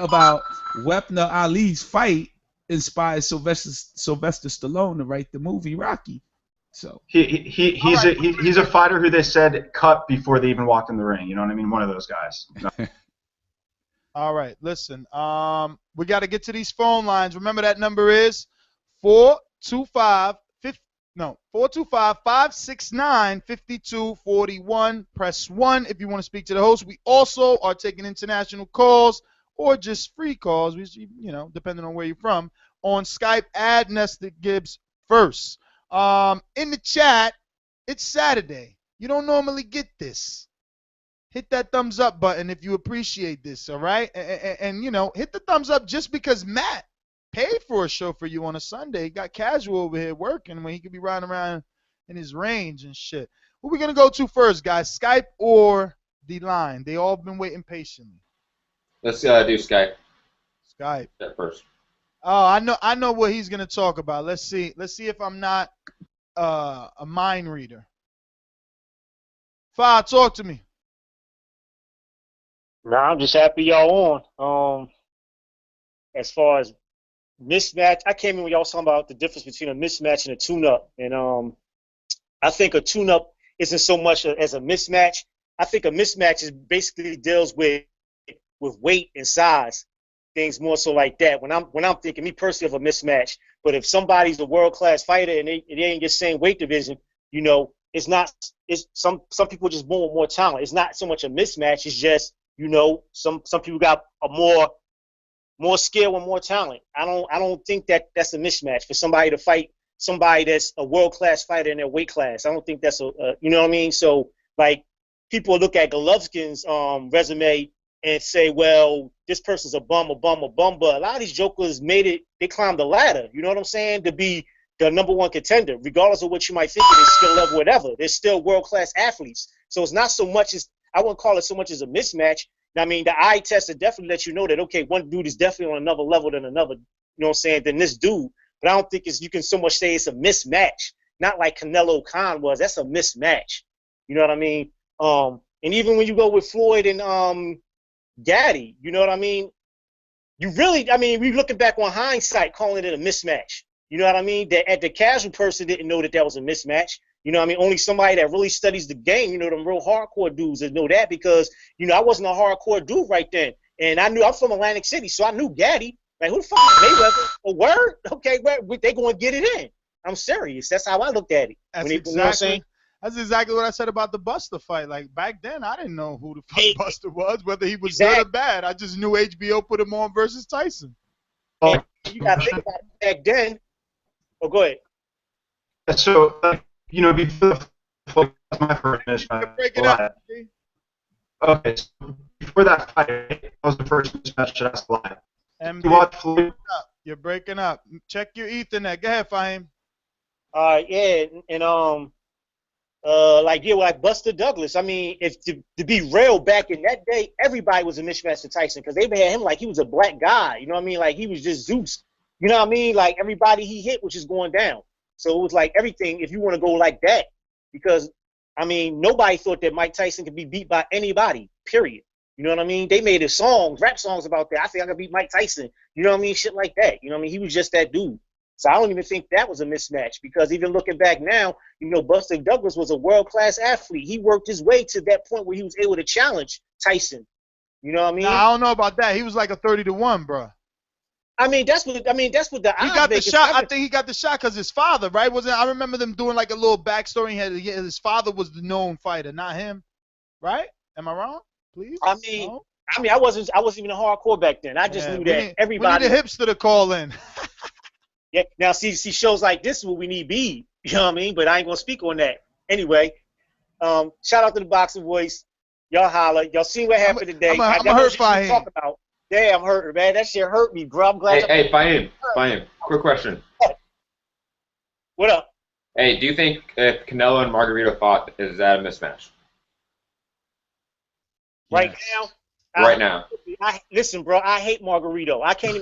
about Wepner Ali's fight inspired Sylvester Stallone to write the movie Rocky. So he's a fighter who they said cut before they even walked in the ring. You know what I mean? One of those guys. All right, listen. We got to get to these phone lines. Remember that number is 425-569-5241. Press 1 if you want to speak to the host. We also are taking international calls or just free calls, depending on where you're from. On Skype, add Nestor Gibbs first. In the chat, it's Saturday. You don't normally get this. Hit that thumbs up button if you appreciate this, all right? And hit the thumbs up just because Matt paid for a show for you on a Sunday. He got casual over here working when he could be riding around in his range and shit. Who we going to go to first, guys? Skype or the line? They all been waiting patiently. Let's do Skype. Skype. That first. Oh, I know what he's going to talk about. Let's see if I'm not a mind reader. Fa, talk to me. Nah, I'm just happy y'all on. As far as mismatch, I came in when y'all was talking about the difference between a mismatch and a tune-up, and I think a tune-up isn't so much as a mismatch. I think a mismatch is basically deals with weight and size, things more so like that. When I'm thinking me personally of a mismatch, but if somebody's a world-class fighter and they ain't the same weight division, it's not. It's some people just born with more talent. It's not so much a mismatch. It's just some people got a more skill and more talent. I don't think that's a mismatch for somebody to fight somebody that's a world-class fighter in their weight class. I don't think that's you know what I mean? So, like, people look at Golovkin's resume and say, well, this person's a bum. But a lot of these jokers made it, they climbed the ladder, you know what I'm saying, to be the number one contender, regardless of what you might think of their skill level, whatever. They're still world-class athletes. So it's not so much as, I wouldn't call it so much as a mismatch. I mean, the eye test will definitely let you know that, okay, one dude is definitely on another level than another, than this dude. But I don't think you can so much say it's a mismatch. Not like Canelo Khan was. That's a mismatch. You know what I mean? And even when you go with Floyd and Gaddy, you know what I mean? We looking back on hindsight, calling it a mismatch. You know what I mean? The casual person didn't know that was a mismatch. You know what I mean? Only somebody that really studies the game, them real hardcore dudes that know that, because, I wasn't a hardcore dude right then. And I'm from Atlantic City, so I knew Gaddy. Like, who the fuck is Mayweather? A word? Okay, they going to get it in. I'm serious. That's how I looked at it. That's exactly That's exactly what I said about the Buster fight. Like back then, I didn't know who the fuck Hey, Buster was, whether he was good or bad. I just knew HBO put him on versus Tyson. And you got to think about it back then. Oh, go ahead. So, before the fight, that's my first mismatch. Break it up. Okay, so before that fight, that was the first mismatch that's live. MD, You watch Floyd? you're breaking up. Check your Ethernet. Go ahead, Fahim. Yeah, and like Buster Douglas. I mean, if to be real, back in that day, everybody was a mismatch to Tyson because they had him like he was a black guy. You know what I mean? Like he was just Zeus. You know what I mean? Like everybody he hit was just going down. So it was like everything. If you want to go like that, because I mean, nobody thought that Mike Tyson could be beat by anybody. Period. You know what I mean? They made rap songs about that. I think I could beat Mike Tyson. You know what I mean? Shit like that. You know what I mean? He was just that dude. So I don't even think that was a mismatch because even looking back now, Buster Douglas was a world-class athlete. He worked his way to that point where he was able to challenge Tyson. You know what I mean? Nah, I don't know about that. He was like a 30-1, bro. I mean, that's what the he got the shot. I think he got the shot because his father, right? Wasn't I remember them doing like a little backstory. His father was the known fighter, not him, right? Am I wrong? Please. I mean, I wasn't even a hardcore back then. I just knew that everybody. We need a hipster to call in. Yeah. Now, see, shows like this is what we need. Be. You know what I mean? But I ain't gonna speak on that. Anyway, shout out to the Boxing Voice. Y'all holler. Y'all see what happened today. I'm hurt by talk about. Damn, hurt, man. That shit hurt me, bro. I'm glad. Hey, Fahim. Quick question. What up? Hey, do you think if Canelo and Margarito fought, is that a mismatch? Right now. Listen, bro. I hate Margarito. I can't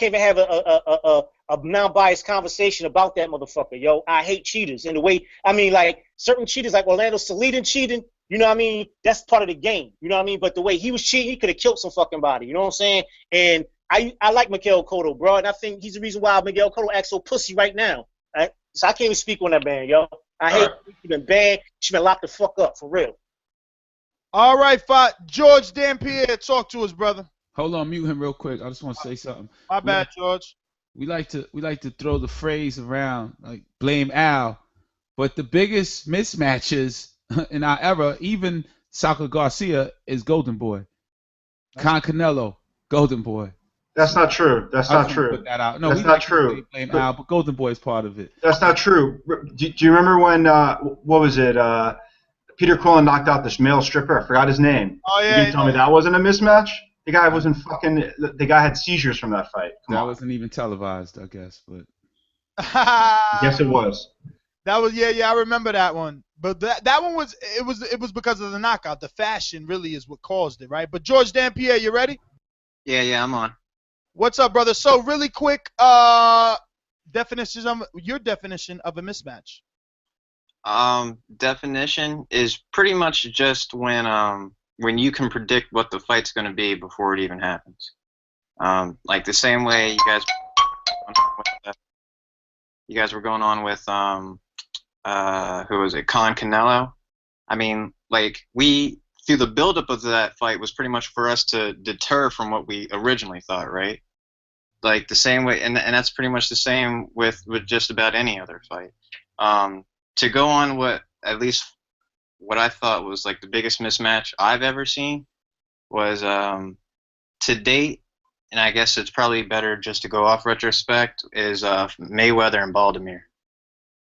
even have a non-biased conversation about that motherfucker, yo. I hate cheaters in the way. I mean, like certain cheaters, like Orlando Salido cheating. You know what I mean? That's part of the game. You know what I mean? But the way he was cheating, he could have killed some fucking body. You know what I'm saying? And I like Miguel Cotto, bro, and I think he's the reason why Miguel Cotto acts so pussy right now. Right? So I can't even speak on that man, yo. I hate he's been banned. He's been locked the fuck up for real. All right, George Dampierre, talk to us, brother. Hold on, mute him real quick. I just want to say something. My bad, George. We like to throw the phrase around like blame Al, but the biggest mismatches in our era, even Shakur Garcia is Golden Boy. Canelo, Golden Boy. That's not true. That's not true. Put that out. No, that's not true. Blame Al, but Golden Boy is part of it. That's not true. Do you remember when what was it? Peter Quillen knocked out this male stripper. I forgot his name. Oh yeah. You can tell me that wasn't a mismatch? The guy wasn't fucking. The guy had seizures from that fight. That wasn't even televised, I guess, but. Yes, it was. That was I remember that one. But that one was because of the knockout. The fashion really is what caused it, right? But George Dampierre, you ready? Yeah, I'm on. What's up, brother? So really quick, your definition of a mismatch. Definition is pretty much just when you can predict what the fight's going to be before it even happens. Like the same way you guys were going on with who was it, Canelo? I mean, like through the buildup of that fight was pretty much for us to deter from what we originally thought, right? Like the same way, and that's pretty much the same with just about any other fight. To go on at least what I thought was like the biggest mismatch I've ever seen was to date, and I guess it's probably better just to go off retrospect, is Mayweather and Baldomir.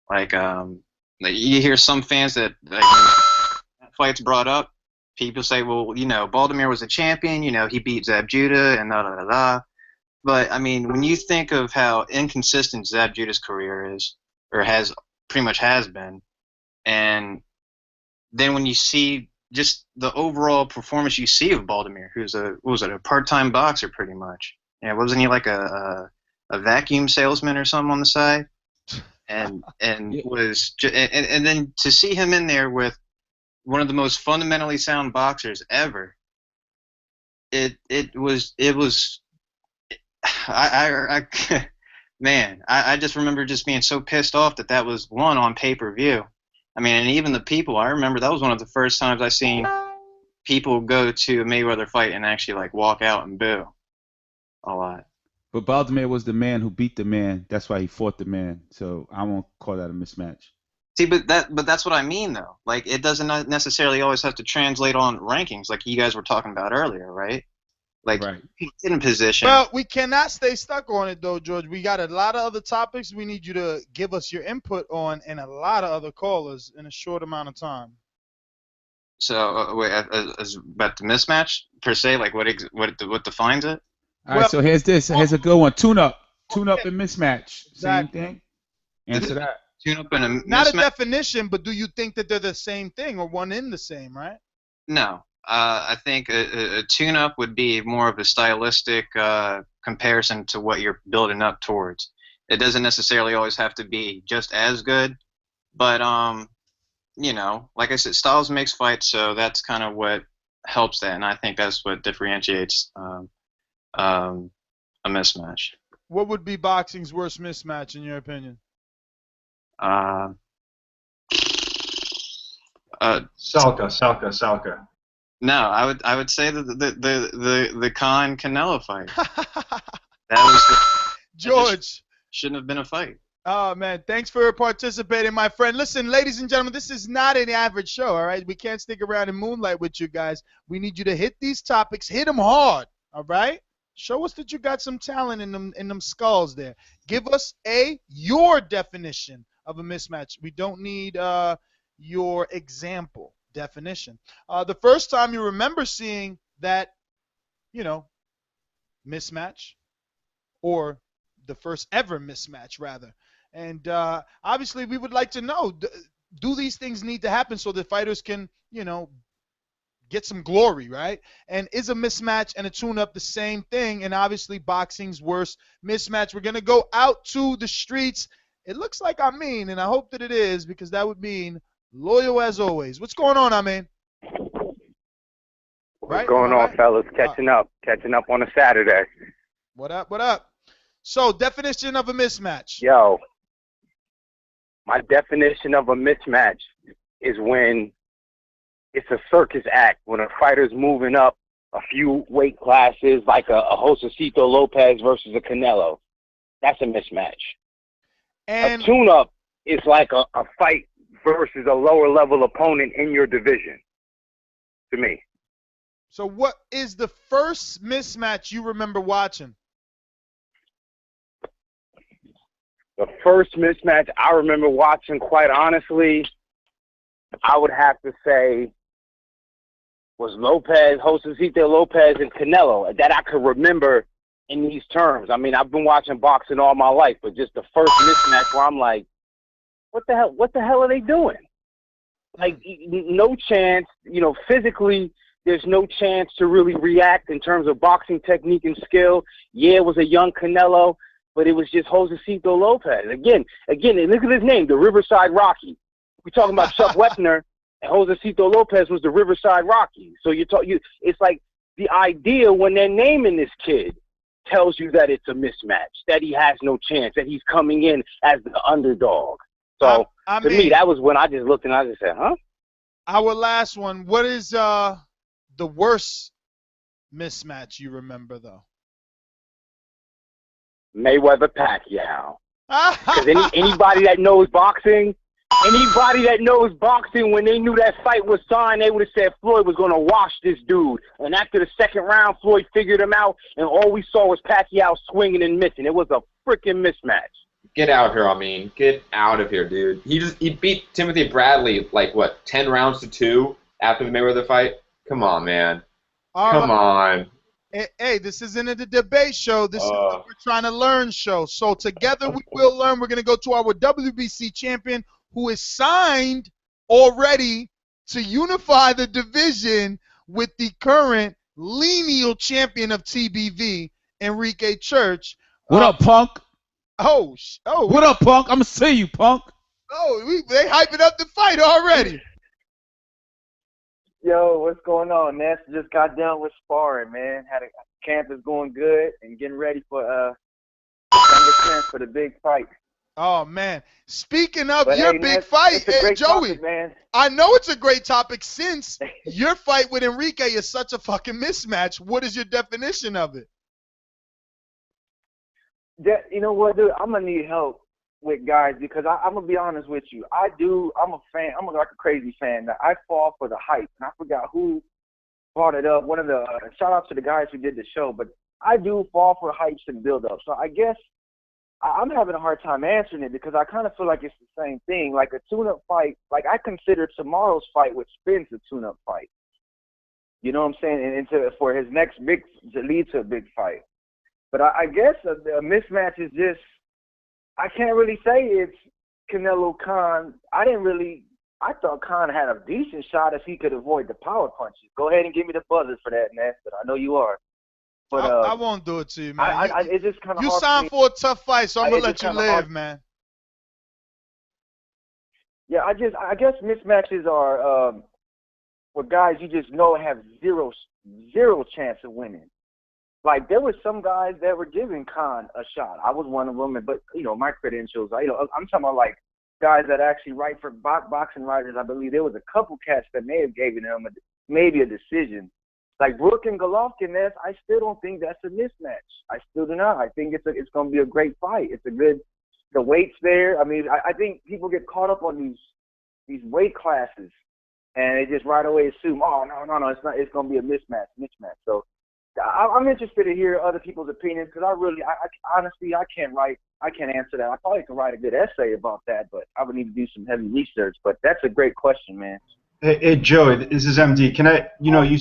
Like you hear some fans that fight's brought up, people say, well, Baldomir was a champion, he beat Zab Judah and da da da da. But I mean, when you think of how inconsistent Zab Judah's career is, or pretty much has been, and then when you see just the overall performance you see of Baldomir, who's a part-time boxer pretty much. Wasn't he like a vacuum salesman or something on the side? And and then to see him in there with one of the most fundamentally sound boxers ever, it was man, I just remember just being so pissed off that was one on pay-per-view. I mean, and even the people, I remember that was one of the first times I seen people go to a Mayweather fight and actually like walk out and boo a lot. But Baldomir was the man who beat the man. That's why he fought the man. So I won't call that a mismatch. See, but that's what I mean, though. Like, it doesn't necessarily always have to translate on rankings, like you guys were talking about earlier, right? Like, Right. you get in position. Well, we cannot stay stuck on it though, George. We got a lot of other topics we need you to give us your input on, and a lot of other callers in a short amount of time. So, wait, about the mismatch per se, like what defines it? All right, so here's this. Here's a good one. Tune-up and mismatch. Same Exactly. thing. Answer that. Tune-up and a Not a mismatch? definition, but do you think that they're the same thing or one in the same, right? No. I think a tune-up would be more of a stylistic comparison to what you're building up towards. It doesn't necessarily always have to be just as good, but you know, like I said, styles makes fights, so that's kind of what helps that, and I think that's what differentiates a mismatch. What would be boxing's worst mismatch in your opinion? Salka. No, I would say the Khan Canelo fight. That was George. Shouldn't have been a fight. Oh, man, thanks for participating, my friend. Listen, ladies and gentlemen, this is not an average show, all right? We can't stick around and moonlight with you guys. We need you to hit these topics, hit them hard, all right? Show us that you got some talent in them skulls there. Give us your definition of a mismatch. We don't need your example definition. The first time you remember seeing that, mismatch, or the first ever mismatch, rather. And obviously, we would like to know, do these things need to happen so that fighters can, get some glory, right? And is a mismatch and a tune-up the same thing? And obviously, boxing's worst mismatch. We're going to go out to the streets. It looks like Amin, and I hope that it is, because that would mean loyal as always. What's going on, Amin? What's going on, fellas? Catching up on a Saturday. What up? So, definition of a mismatch. Yo, my definition of a mismatch is when it's a circus act, when a fighter's moving up a few weight classes, like a Josecito Lopez versus a Canelo. That's a mismatch. And a tune-up is like a fight versus a lower level opponent in your division, to me. So what is the first mismatch you remember watching? The first mismatch I remember watching, quite honestly, I would have to say was Josecito Lopez and Canelo, that I could remember in these terms. I mean, I've been watching boxing all my life, but just the first mismatch where I'm like, what the hell are they doing? Like, no chance, physically, there's no chance to really react in terms of boxing technique and skill. Yeah, it was a young Canelo, but it was just Josecito Lopez. Again, and look at his name, the Riverside Rocky. We're talking about Chuck Wepner, and Josecito Lopez was the Riverside Rocky. So it's like the idea when they're naming this kid tells you that it's a mismatch, that he has no chance, that he's coming in as the underdog. So to me, that was when I just looked and I just said, huh? Our last one, what is the worst mismatch you remember, though? Mayweather Pacquiao. Because anybody that knows boxing, when they knew that fight was signed, they would have said Floyd was going to wash this dude. And after the second round, Floyd figured him out, and all we saw was Pacquiao swinging and missing. It was a freaking mismatch. Get out of here, Amin. Get out of here, dude. He beat Timothy Bradley, 10 rounds to 2 after the Mayweather fight? Come on, man. Come on. Hey, this isn't a debate show. This is a we're trying to learn show. So together we will learn. We're going to go to our WBC champion, who is signed already to unify the division with the current lineal champion of TBV, Enrique Church. What up, Punk? What up, Punk? I'm going to see you, Punk. They hyping up the fight already. Yo, what's going on, Ness? Just got done with sparring, man. Camp is going good and getting ready for December 10th for the big fight. Oh, man. Speaking of big fight, Joey, topic, man. I know it's a great topic since your fight with Enrique is such a fucking mismatch. What is your definition of it? You know what, dude? I'm going to need help with guys because I'm gonna be honest with you. I'm a fan. I'm like a crazy fan. That I fall for the hype, and I forgot who brought it up. One of the shout out to the guys who did the show, but I do fall for hypes and build up. So I guess I'm having a hard time answering it because I kind of feel like it's the same thing. Like a tune-up fight, like I consider tomorrow's fight with Spence a tune-up fight. You know what I'm saying? And for his next big to lead to a big fight. But I guess a mismatch is just I can't really say it's Canelo Khan. I thought Khan had a decent shot if he could avoid the power punches. Go ahead and give me the buzzer for that, Nestor. I know you are. But I won't do it to you, man. It's just kind of you hard signed for a tough fight, so I'm gonna let you live, hard. man. Yeah, I guess mismatches are with guys you just know have zero chance of winning. Like there were some guys that were giving Khan a shot. I was one of them, but my credentials. I'm talking about like guys that actually write for boxing writers. I believe there was a couple cats that may have given him maybe a decision. Like Brook and Golovkin, I still don't think that's a mismatch. I still do not. I think it's going to be a great fight. It's a good. The weight's there. I mean, I think people get caught up on these weight classes, and they just right away assume, oh no, it's not. It's going to be a mismatch. So. I'm interested to hear other people's opinions because I honestly can't answer that. I probably could write a good essay about that, but I would need to do some heavy research. But that's a great question, man. Hey Joe, this is MD. Can I? You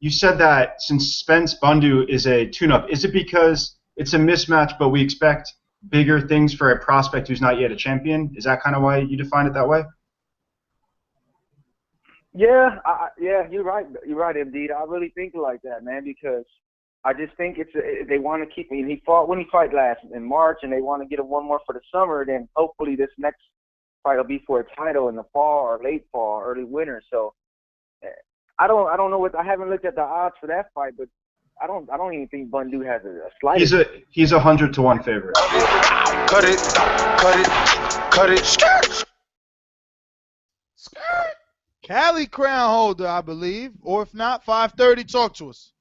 said that since Spence Bundu is a tune-up, is it because it's a mismatch, but we expect bigger things for a prospect who's not yet a champion? Is that kind of why you define it that way? Yeah, you're right. You're right, MD. I really think like that, man, because I just think they want to keep. He fought when he fight last in March, and they want to get him one more for the summer. Then hopefully this next fight will be for a title in the fall or late fall, early winter. So I don't know I haven't looked at the odds for that fight, but I don't even think Bundu has a slight. He's 100-1 favorite. Cut it. Skirt. Cali crown holder, I believe, or if not, 530. Talk to us.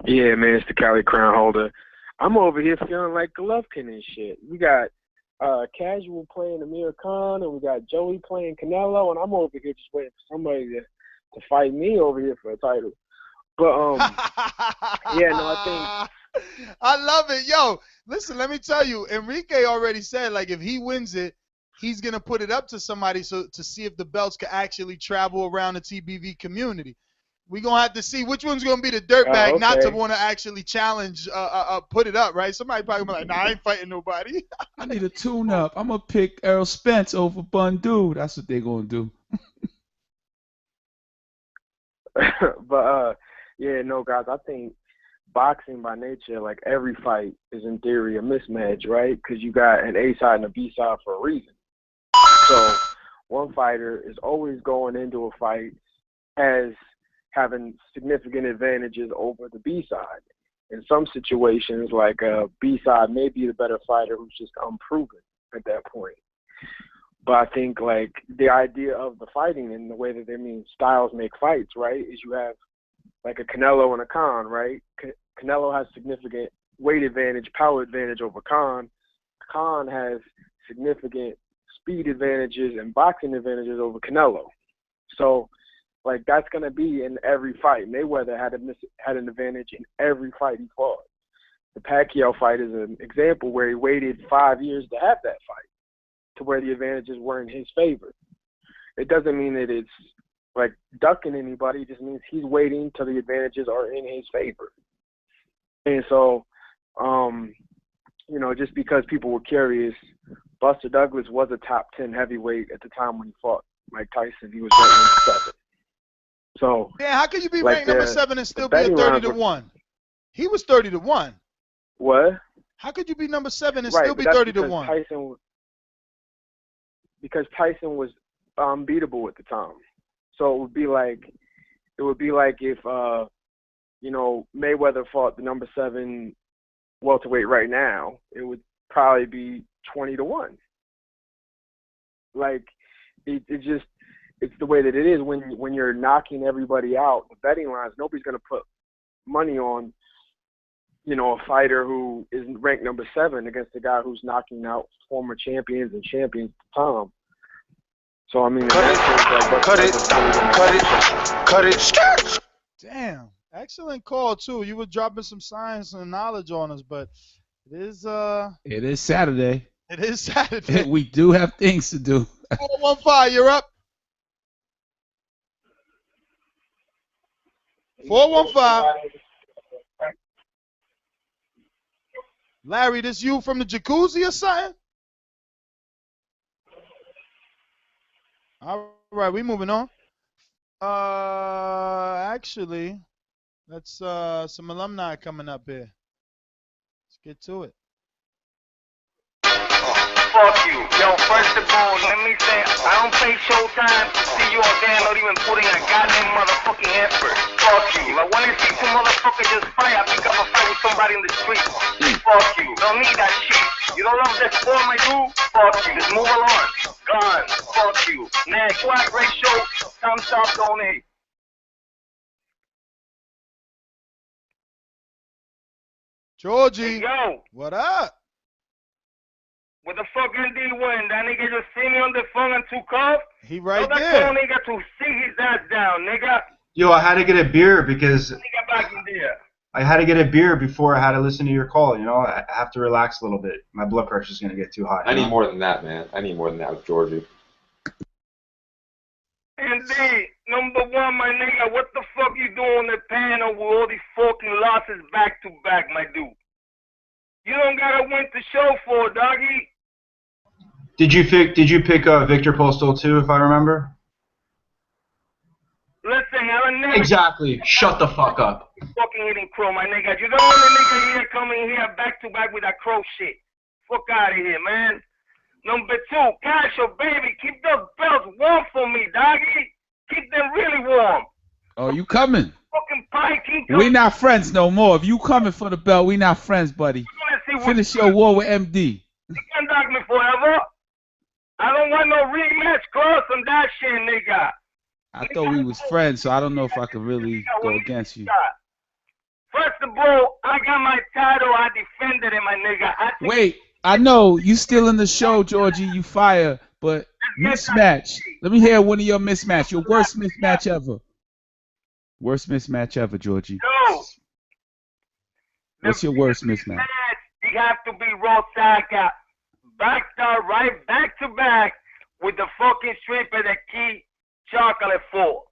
Yeah, man, it's the Cali crown holder. I'm over here feeling like Golovkin and shit. We got Casual playing Amir Khan, and we got Joey playing Canelo, and I'm over here just waiting for somebody to fight me over here for a title. But yeah, no, I think I love it. Yo, listen, let me tell you, Enrique already said like if he wins it, he's gonna put it up to somebody to see if the belts can actually travel around the TBV community. We're gonna have to see which one's gonna be the dirtbag, not to want to actually challenge, put it up, right? Somebody probably gonna be like, nah, I ain't fighting nobody. I need a tune-up. I'm gonna pick Errol Spence over Bundu. That's what they're gonna do. But yeah, no, guys, I think boxing by nature, like every fight is in theory a mismatch, right? Because you got an A side and a B side for a reason. So one fighter is always going into a fight as having significant advantages over the B side. In some situations, like a B side may be the better fighter who's just unproven at that point. But I think like the idea of the fighting and the way that styles make fights, right, is you have like a Canelo and a Khan, right? Canelo has significant weight advantage, power advantage over Khan. Khan has significant speed advantages and boxing advantages over Canelo. So, like, that's going to be in every fight. Mayweather had an advantage in every fight he fought. The Pacquiao fight is an example where he waited 5 years to have that fight to where the advantages were in his favor. It doesn't mean that it's, like, ducking anybody. It just means he's waiting till the advantages are in his favor. And so, you know, just because people were curious, Buster Douglas was a top 10 heavyweight at the time when he fought Mike Tyson. He was ranked number 7. So yeah, how can you be like ranked number 7 and still be a 30-1? He was 30-1. What? How could you be number 7 and Right, still be but that's 30-1? Because Tyson was unbeatable at the time. So it would be like if you know, Mayweather fought the number 7 welterweight right now, it would probably be 20-1. Like it's the way that it is when you're knocking everybody out. The betting lines, nobody's gonna put money on you know, a fighter who is ranked number 7 against a guy who's knocking out former champions and champions to Tom. So, I mean, cut it. Damn, excellent call too. You were dropping some science and knowledge on us, but it is Saturday. It is Saturday. We do have things to do. 415, you're up. 415. Larry, this you from the jacuzzi or something? All right, we moving on. Actually, that's some alumni coming up here. Let's get to it. Fuck you. Yo, first of all, let me say, I don't pay Showtime to see you all there not even putting a goddamn motherfucking effort. Fuck you. Like, when I see some motherfucker just fight, I pick up a fight with somebody in the street. Fuck you. Don't need that shit. You don't love that form I do? Fuck you. Just move along. Gone. Fuck you. Next. What a great show. Thumbs up, donate. Georgie. Hey, yo. What up? What the fuck ND win? That nigga just see me on the phone and took off? He right Tell there. that nigga to sit his ass down, nigga. Yo, I had to get a beer because Nigga back in there. I had to get a beer before I had to listen to your call. You know, I have to relax a little bit. My blood pressure's gonna get too high. I need more than that, man. I need more than that with Georgie. ND, number one, my nigga, what the fuck you doing on the panel with all these fucking losses back to back, my dude? You don't gotta win the show for, doggy. Did you pick Victor Postal too, if I remember? Listen, I don't never Exactly. Shut the fuck up. fucking eating crow, my nigga. You don't want a nigga here coming here back to back with that crow shit. Fuck out of here, man. Number two, Casho, baby, keep those belts warm for me, doggy. Keep them really warm. Oh, you coming? Fucking pie king. We not friends no more. If you coming for the belt, we not friends, buddy. Finish your war with MD. You can't dog me forever. I don't want no rematch clause on that shit, nigga. I thought we was friends, so I don't know if I could really go against you. First of all, I got my title. I defended it, my nigga. Wait, I know you still in the show, Georgie. You fire, but mismatch. Let me hear one of your mismatch. Your worst mismatch ever. Worst mismatch ever, Georgie. No. What's your worst mismatch? You have to be raw saga. Right back to back with the fucking stripper that key chocolate for.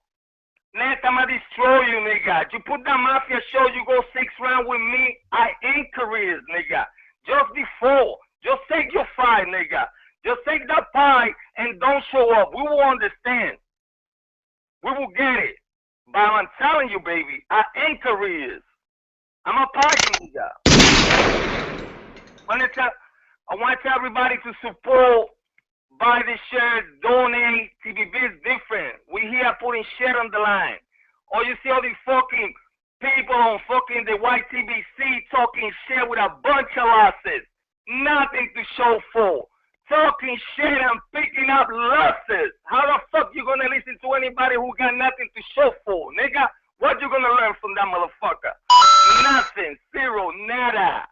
Next time I destroy you, nigga. You put that mafia show, you go 6 rounds with me. I end careers, nigga. Just before. Just take your fight, nigga. Just take that pie and don't show up. We will understand. We will get it. But I'm telling you, baby, I end careers. I'm a party nigga. I want everybody to support, buy the shirts, donate. TBB is different. We here putting shit on the line. Or you see all these fucking people on fucking the YTBC talking shit with a bunch of losses. Nothing to show for. Talking shit and picking up losses. How the fuck you gonna listen to anybody who got nothing to show for, nigga? What you gonna learn from that motherfucker? Nothing. Zero. Nada.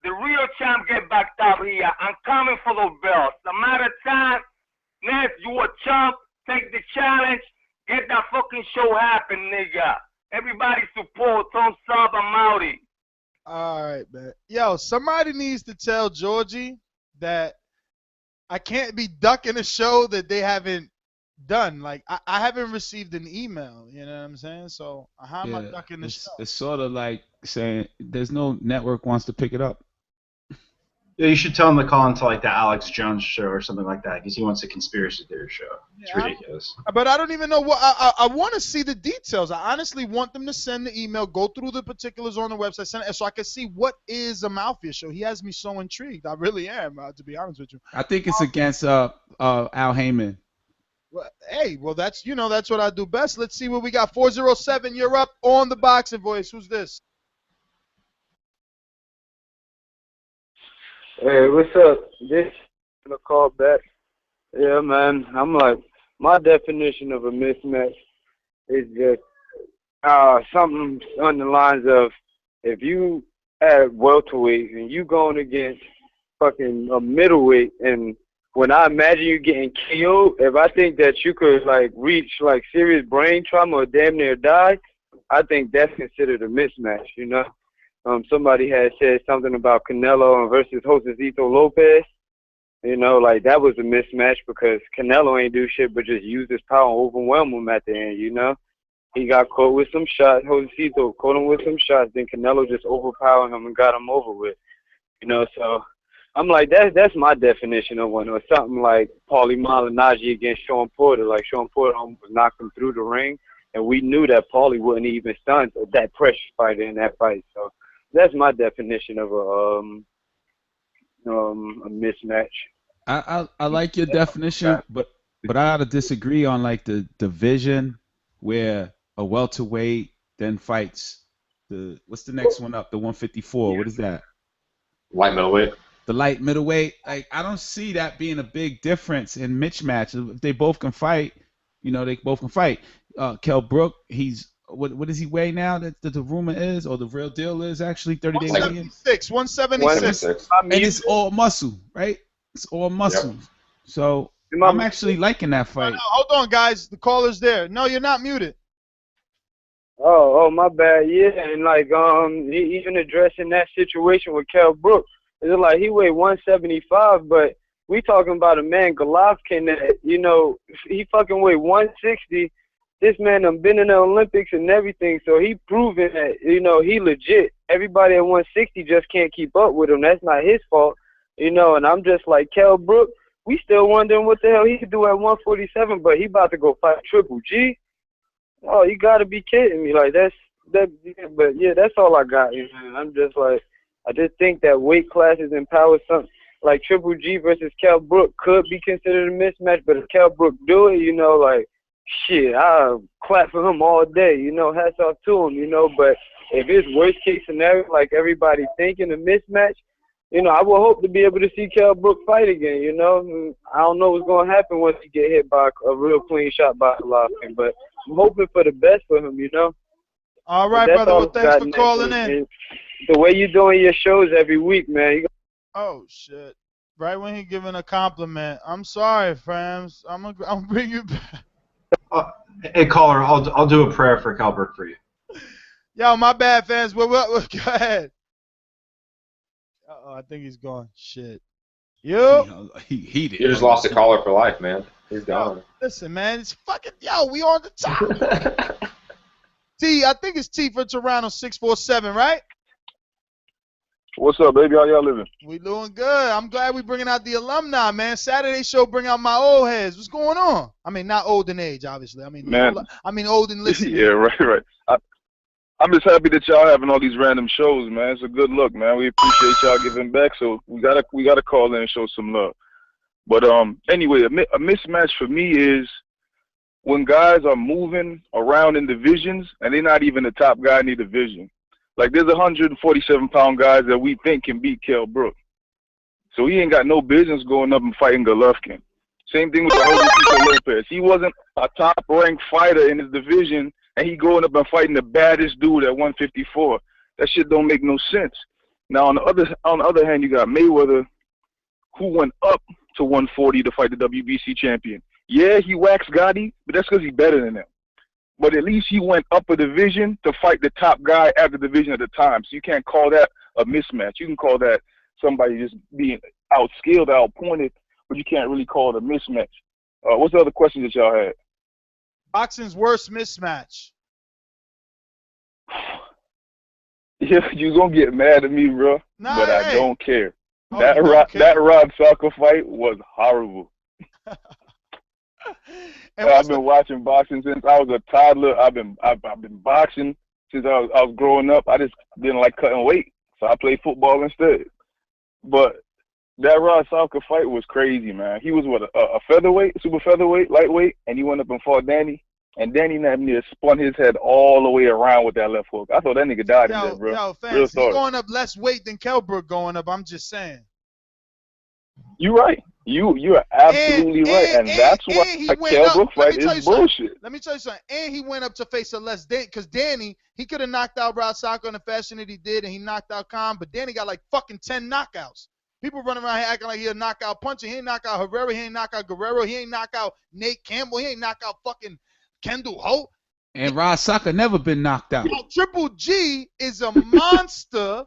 The real champ get backed up here. I'm coming for those belts. No matter time, Ness, you a champ. Take the challenge. Get that fucking show happen, nigga. Everybody support. Thumbs up. I'm outie. All right, man. Yo, somebody needs to tell Georgie that I can't be ducking a show that they haven't done. Like, I haven't received an email. You know what I'm saying? So how am I ducking the show? It's sort of like saying there's no network wants to pick it up. Yeah, you should tell him to call into like the Alex Jones show or something like that because he wants a conspiracy theory show. It's ridiculous. But I don't even know what I want to see the details. I honestly want them to send the email, go through the particulars on the website, send it so I can see what is a Mafia show. He has me so intrigued. I really am, to be honest with you. I think it's against Al Heyman. Well, hey, well that's what I do best. Let's see what we got. 407, you're up on the Boxing Voice. Who's this? Hey, what's up? This gonna call back. Yeah, man. I'm like, my definition of a mismatch is just something on the lines of if you at welterweight and you going against fucking a middleweight, and when I imagine you getting KO'd, if I think that you could like reach like serious brain trauma or damn near die, I think that's considered a mismatch, you know. Somebody had said something about Canelo versus Josecito Lopez. You know, like that was a mismatch because Canelo ain't do shit but just use his power and overwhelm him at the end, you know. He got caught with some shots. Josecito caught him with some shots. Then Canelo just overpowered him and got him over with, you know. So I'm like, that's my definition of one. Or something like Paulie Malignaggi against Sean Porter. Like Sean Porter almost knocked him through the ring, and we knew that Paulie wouldn't even stunt that pressure fighter in that fight. So that's my definition of a mismatch. I like your definition, but I gotta disagree on like the division where a welterweight then fights what's the next one up? The 154. What is that? Light middleweight. The light middleweight. Like I don't see that being a big difference in mismatch. If they both can fight, you know, they both can fight. Kell Brook, he's what does he weigh now? That the rumor is, or the real deal is actually 30-day weigh-in. 176. And it's all muscle, right? It's all muscle. Yep. So I'm actually liking that fight. No, hold on, guys. The caller's there. No, you're not muted. Oh, my bad. Yeah, and like even addressing that situation with Kell Brook, it's like he weighed 175, but we talking about a man Golovkin that, you know, he fucking weighed 160. This man done been in the Olympics and everything, so he proven that, you know, he legit. Everybody at 160 just can't keep up with him. That's not his fault, you know. And I'm just like, Kell Brook, we still wondering what the hell he could do at 147, but he about to go fight Triple G. Oh, you gotta be kidding me! Like that. But yeah, that's all I got. You know? I'm just like, I just think that weight classes empower something. Like Triple G versus Kell Brook could be considered a mismatch, but if Kell Brook do it, you know, like shit, I'll clap for him all day. You know, hats off to him. You know, but if it's worst case scenario, like everybody thinking a mismatch, you know, I would hope to be able to see Kell Brook fight again. You know, I don't know what's gonna happen once he get hit by a real clean shot by Golovkin, but I'm hoping for the best for him, you know. All right, brother. Well, thanks for calling in. The way you're doing your shows every week, man. Oh shit! Right when he giving a compliment. I'm sorry, Frams. I'm gonna bring you back. Hey, caller, I'll do a prayer for Kell Brook for you. Yo, my bad, fans. Well, go ahead. Uh-oh, I think he's gone. Shit. He did. You just lost a caller for life, man. He's gone. Listen, man, it's fucking we on the top. T, I think it's T for Toronto 647, right? What's up, baby? How y'all living? We doing good. I'm glad we bringing out the alumni, man. Saturday show bring out my old heads. What's going on? I mean, not old in age, obviously. I mean old in listening. Yeah, right. I'm just happy that y'all having all these random shows, man. It's a good look, man. We appreciate y'all giving back, so we gotta call in and show some love. But anyway, a mismatch for me is when guys are moving around in divisions and they're not even the top guy in the division. Like there's 147-pound guys that we think can beat Kell Brook. So he ain't got no business going up and fighting Golovkin. Same thing with the Josecito Lopez. He wasn't a top-ranked fighter in his division, and he going up and fighting the baddest dude at 154. That shit don't make no sense. Now on the other hand, you got Mayweather, who went up to 140 to fight the WBC champion. Yeah, he waxed Gotti, but that's because he's better than him. But at least he went up a division to fight the top guy at the division at the time. So you can't call that a mismatch. You can call that somebody just being outskilled, outpointed, but you can't really call it a mismatch. What's the other questions that y'all had? Boxing's worst mismatch. Yeah, you're going to get mad at me, bro, but I don't care. Oh, that Rod Soccer fight was horrible. I've been watching boxing since I was a toddler. I've been boxing since I was growing up. I just didn't like cutting weight, so I played football instead. But that Rod Soccer fight was crazy, man. He was a featherweight, super featherweight, lightweight, and he went up and fought Danny. And Danny near spun his head all the way around with that left hook. I thought that nigga died in there, bro. Yo, fans, he's going up less weight than Kell Brook going up. I'm just saying. You right. You're absolutely right, and that's why he a went Kell up. Brook Let me fight tell is you something. bullshit. Let me tell you something. And he went up to face a less Danny, because Danny, he could have knocked out Rod Soccer in the fashion that he did, and he knocked out Khan, but Danny got like fucking 10 knockouts. People running around here acting like he a knockout puncher. He ain't knock out Herrera. He ain't knock out Guerrero. He ain't knock out Nate Campbell. He ain't knock out fucking Kendall Holt. And Rod Soccer never been knocked out. Yo, Triple G is a monster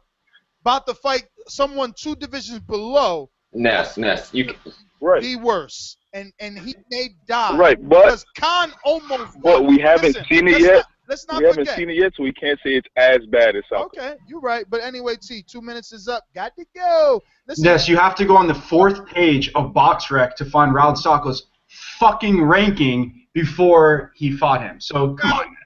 about to fight someone 2 divisions below. Ness, you right. The worst. And he may die. Right, but because Khan almost but won. we haven't seen it yet. Let's not we forget. haven't seen it yet, so we can't say it's as bad as something. Okay, you're right. But anyway, T, 2 minutes is up. Got to go. Listen, Yes, you have to go on the 4th page of BoxRec to find Rod Soccer's fucking ranking before he fought him. So come on,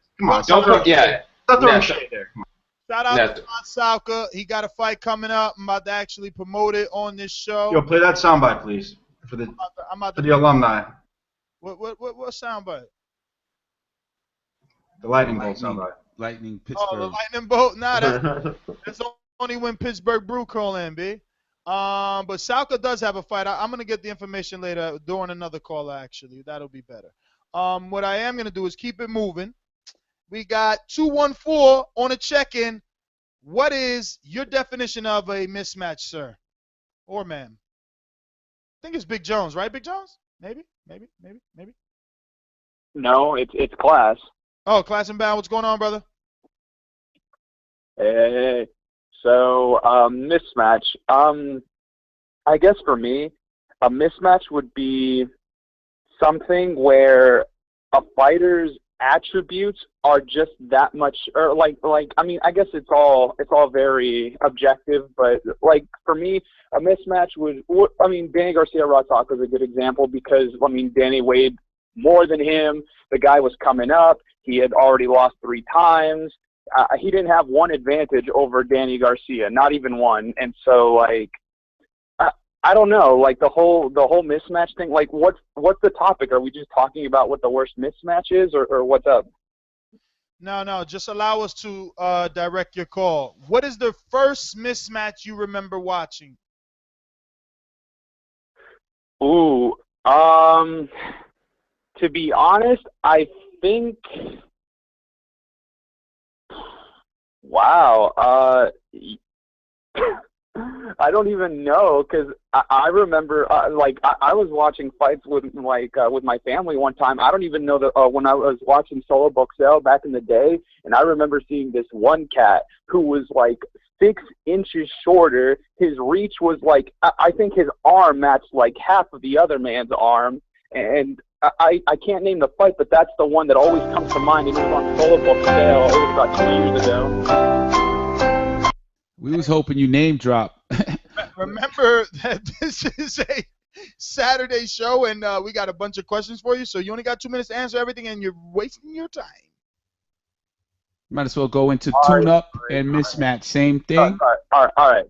Don't forget. Stop throwing shade there. Come on. Shout out to Rod Soccer. He got a fight coming up. I'm about to actually promote it on this show. Yo, play that soundbite, please, for the alumni. What soundbite? The lightning bolt soundbite. Lightning Pittsburgh. Oh, the lightning bolt. Nah, that's only when Pittsburgh Brew call in, B. But Salka does have a fight. I'm gonna get the information later during another call. Actually, that'll be better. What I am gonna do is keep it moving. We got 214 on a check-in. What is your definition of a mismatch, sir, or ma'am? I think it's Big Jones, right? Big Jones? Maybe. No, it's Class. Oh, Class and Bound. What's going on, brother? Hey. So, mismatch. I guess for me, a mismatch would be something where a fighter's attributes are just that much, or like I mean, I guess it's all very objective, but like for me, a mismatch I mean, Danny Garcia Rod Soccer is a good example because I mean, Danny weighed more than him. The guy was coming up. He had already lost 3 times. He didn't have one advantage over Danny Garcia, not even one. And so, like, I don't know, like the whole mismatch thing. Like, what's the topic? Are we just talking about what the worst mismatch is, or what's up? No, just allow us to direct your call. What is the first mismatch you remember watching? Ooh, to be honest, I think. Wow. I don't even know because I remember like I was watching fights with my family one time. I don't even know that when I was watching Solo Boxel back in the day, and I remember seeing this one cat who was like 6 inches shorter. His reach was like I think his arm matched like half of the other man's arm, and I can't name the fight, but that's the one that always comes to mind. It was on Solo Boxel. It was about 2 years ago. We was hoping you name drop. Remember that this is a Saturday show, and we got a bunch of questions for you, so you only got 2 minutes to answer everything, and you're wasting your time. Might as well go into tune-up and mismatch. Same thing. All right.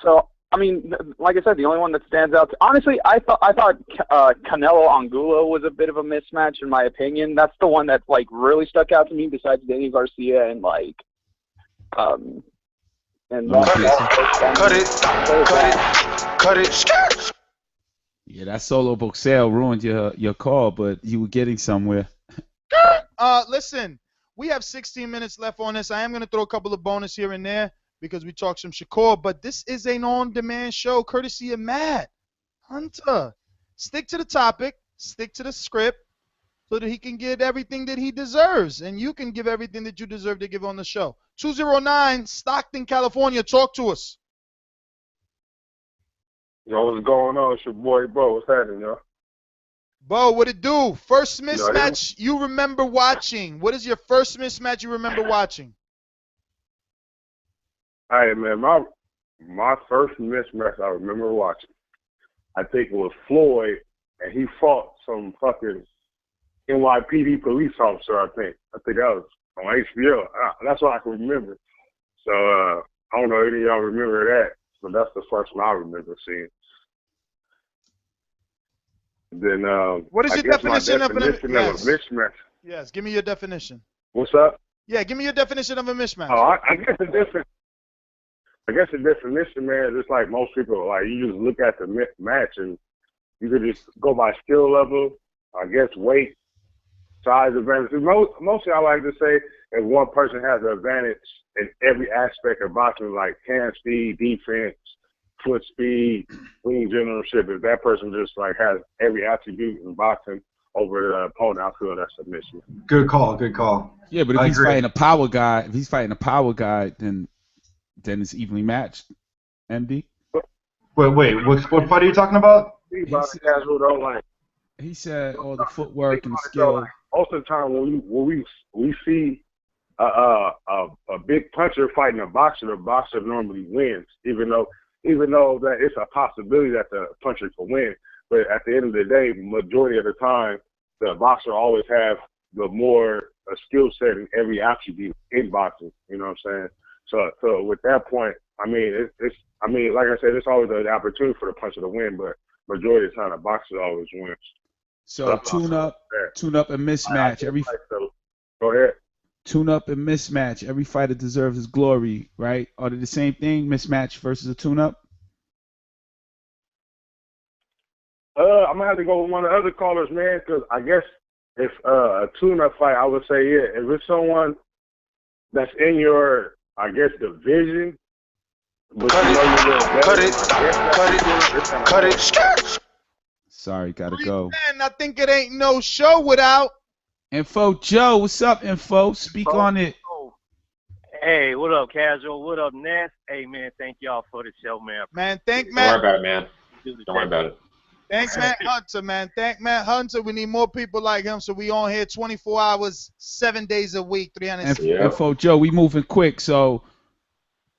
So, I mean, like I said, the only one that stands out. Honestly, I thought Canelo Angulo was a bit of a mismatch in my opinion. That's the one that like really stuck out to me, besides Danny Garcia and like, and cut it. Yeah, that Solo Boxel ruined your call, but you were getting somewhere. Listen, we have 16 minutes left on this. I am going to throw a couple of bonus here and there because we talked some Shakur, but this is an on-demand show courtesy of Matt Hunter. Stick to the topic, stick to the script, so that he can get everything that he deserves, and you can give everything that you deserve to give on the show. 209 Stockton, California. Talk to us. Yo, what's going on? It's your boy Bo. What's happening, yo? Bo, what it do? First mismatch you remember watching. What is your first mismatch you remember watching? All right, man. My first mismatch I remember watching, I think it was Floyd, and he fought some fucking NYPD police officer, I think. I think that was on HBO. That's what I can remember. So, I don't know if any of y'all remember that, but that's the first one I remember seeing. Then, what is your definition of a mismatch? Yes, give me your definition. What's up? Yeah, give me your definition of a mismatch. Oh, I guess the difference. I guess the definition, man, just like most people, like you just look at the match and you could just go by skill level, I guess weight, size advantage. Mostly I like to say if one person has an advantage in every aspect of boxing, like hand speed, defense, foot speed, ring generalship, if that person just like has every attribute in boxing over the opponent, I feel that's submission. Good call. Good call. Yeah, but if I he's agree. fighting a power guy, then it's evenly matched. MD. Wait. What fight are you talking about? Casual though, like he said, all the footwork and skill. like, most of the time when we see a big puncher fighting a boxer, the boxer normally wins, even though that it's a possibility that the puncher can win. But at the end of the day, majority of the time, the boxer always have the more skill set in every attribute in boxing. You know what I'm saying? So with that point, I mean, like I said, it's always an opportunity for the puncher to win, but majority of the time, the boxer always wins. So tune up and mismatch. Go ahead. Tune up and mismatch. Every fighter deserves his glory, right? Are they the same thing? Mismatch versus a tune up? I'm gonna have to go with one of the other callers, man, because I guess if a tune-up fight, I would say, yeah, if it's someone that's in your, I guess, division, but cut it. Sorry, gotta go. Man, I think it ain't no show without Info Joe. What's up, Info? Speak on it. Hey, what up, Casual? What up, Ness? Hey, man, thank y'all for the show, man. Man, thank Don't Matt. worry about it, man. Don't worry about it. Thank Matt Hunter, man. Thank Matt Hunter. We need more people like him, so we on here 24 hours, 7 days a week, 360. Info Joe, we moving quick. So,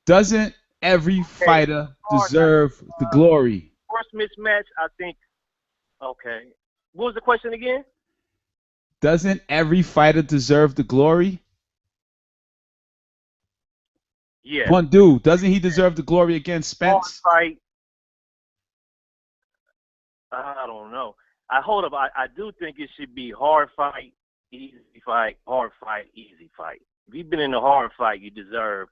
doesn't every fighter deserve the glory? First mismatch, I think. Okay. What was the question again? Doesn't every fighter deserve the glory? Yeah. Bundu, doesn't he deserve the glory against Spence? Hard fight. I don't know. I do think it should be hard fight, easy fight, hard fight, easy fight. If you've been in a hard fight, you deserve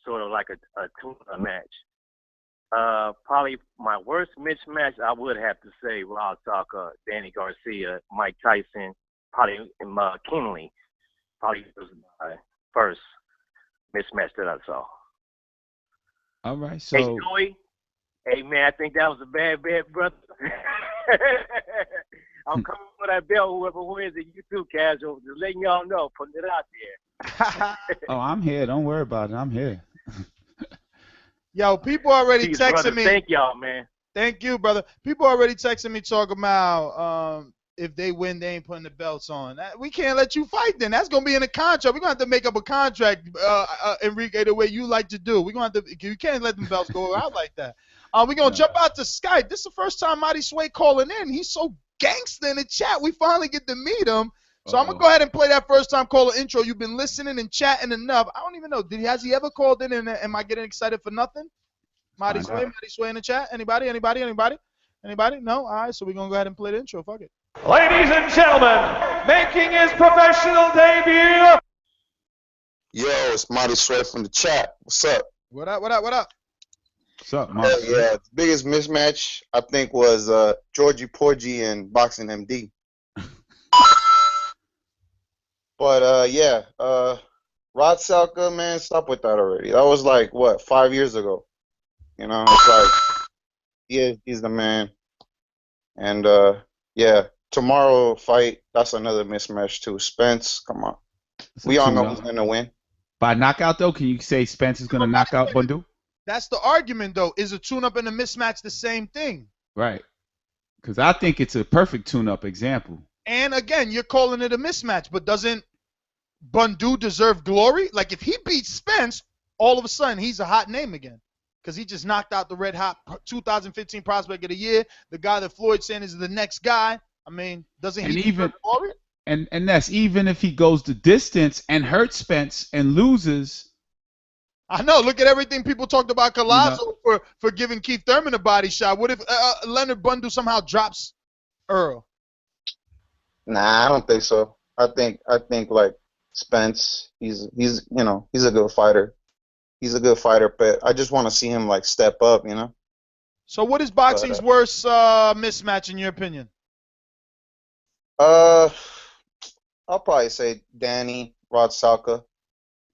sort of like a tune-up match. Probably my worst mismatch, I would have to say Raw Talker, Danny Garcia, Mike Tyson, probably Kinley. Probably was my first mismatch that I saw. All right, so. Hey, Joey. Hey, man, I think that was a bad bet, brother. I'm coming for that belt, whoever wins it. You too, Casual. Just letting y'all know, putting it out there. Oh, I'm here. Don't worry about it. I'm here. Yo, people already Peace, texting brother. me. Thank y'all, man. Thank you, brother. People already texting me talking about if they win, they ain't putting the belts on. We can't let you fight then. That's gonna be in the contract. We're gonna have to make up a contract, Enrique, the way you like to do. We're gonna have to. You can't let them belts go out like that. We're gonna jump out to Skype. This is the first time Mighty Sway calling in. He's so gangster in the chat. We finally get to meet him. So I'm gonna go ahead and play that first time caller intro. You've been listening and chatting enough. I don't even know. Has he ever called in? And am I getting excited for nothing? Mighty Sway in the chat. Anybody? No? All right. So we're gonna go ahead and play the intro. Fuck it. Ladies and gentlemen, making his professional debut. Yo, it's Mighty Sway from the chat. What's up? What up? What's up, Mighty Sway? Yeah, the biggest mismatch I think was Georgie Porgy and Boxing MD. But Rod Salka, man, stop with that already. That was like what, 5 years ago. You know, it's like he's the man. And tomorrow fight, that's another mismatch too. Spence, come on. We all know who's gonna win. By knockout though, can you say Spence is gonna knock out Bundu? That's the argument though. Is a tune-up and a mismatch the same thing? Right. Because I think it's a perfect tune-up example. And again, you're calling it a mismatch, but doesn't Bundu deserve glory? Like if he beats Spence, all of a sudden he's a hot name again. Because he just knocked out the red hot 2015 prospect of the year, the guy that Floyd saying is the next guy. I mean, doesn't he deserve glory? And that's even if he goes the distance and hurts Spence and loses. I know. Look at everything people talked about Collazo for giving Keith Thurman a body shot. What if Leonard Bundu somehow drops Earl? Nah, I don't think so. I think like Spence, he's a good fighter. he's a good fighter, but I just want to see him like step up, you know. So what is boxing's worst mismatch in your opinion? I'll probably say Danny Rod Salka,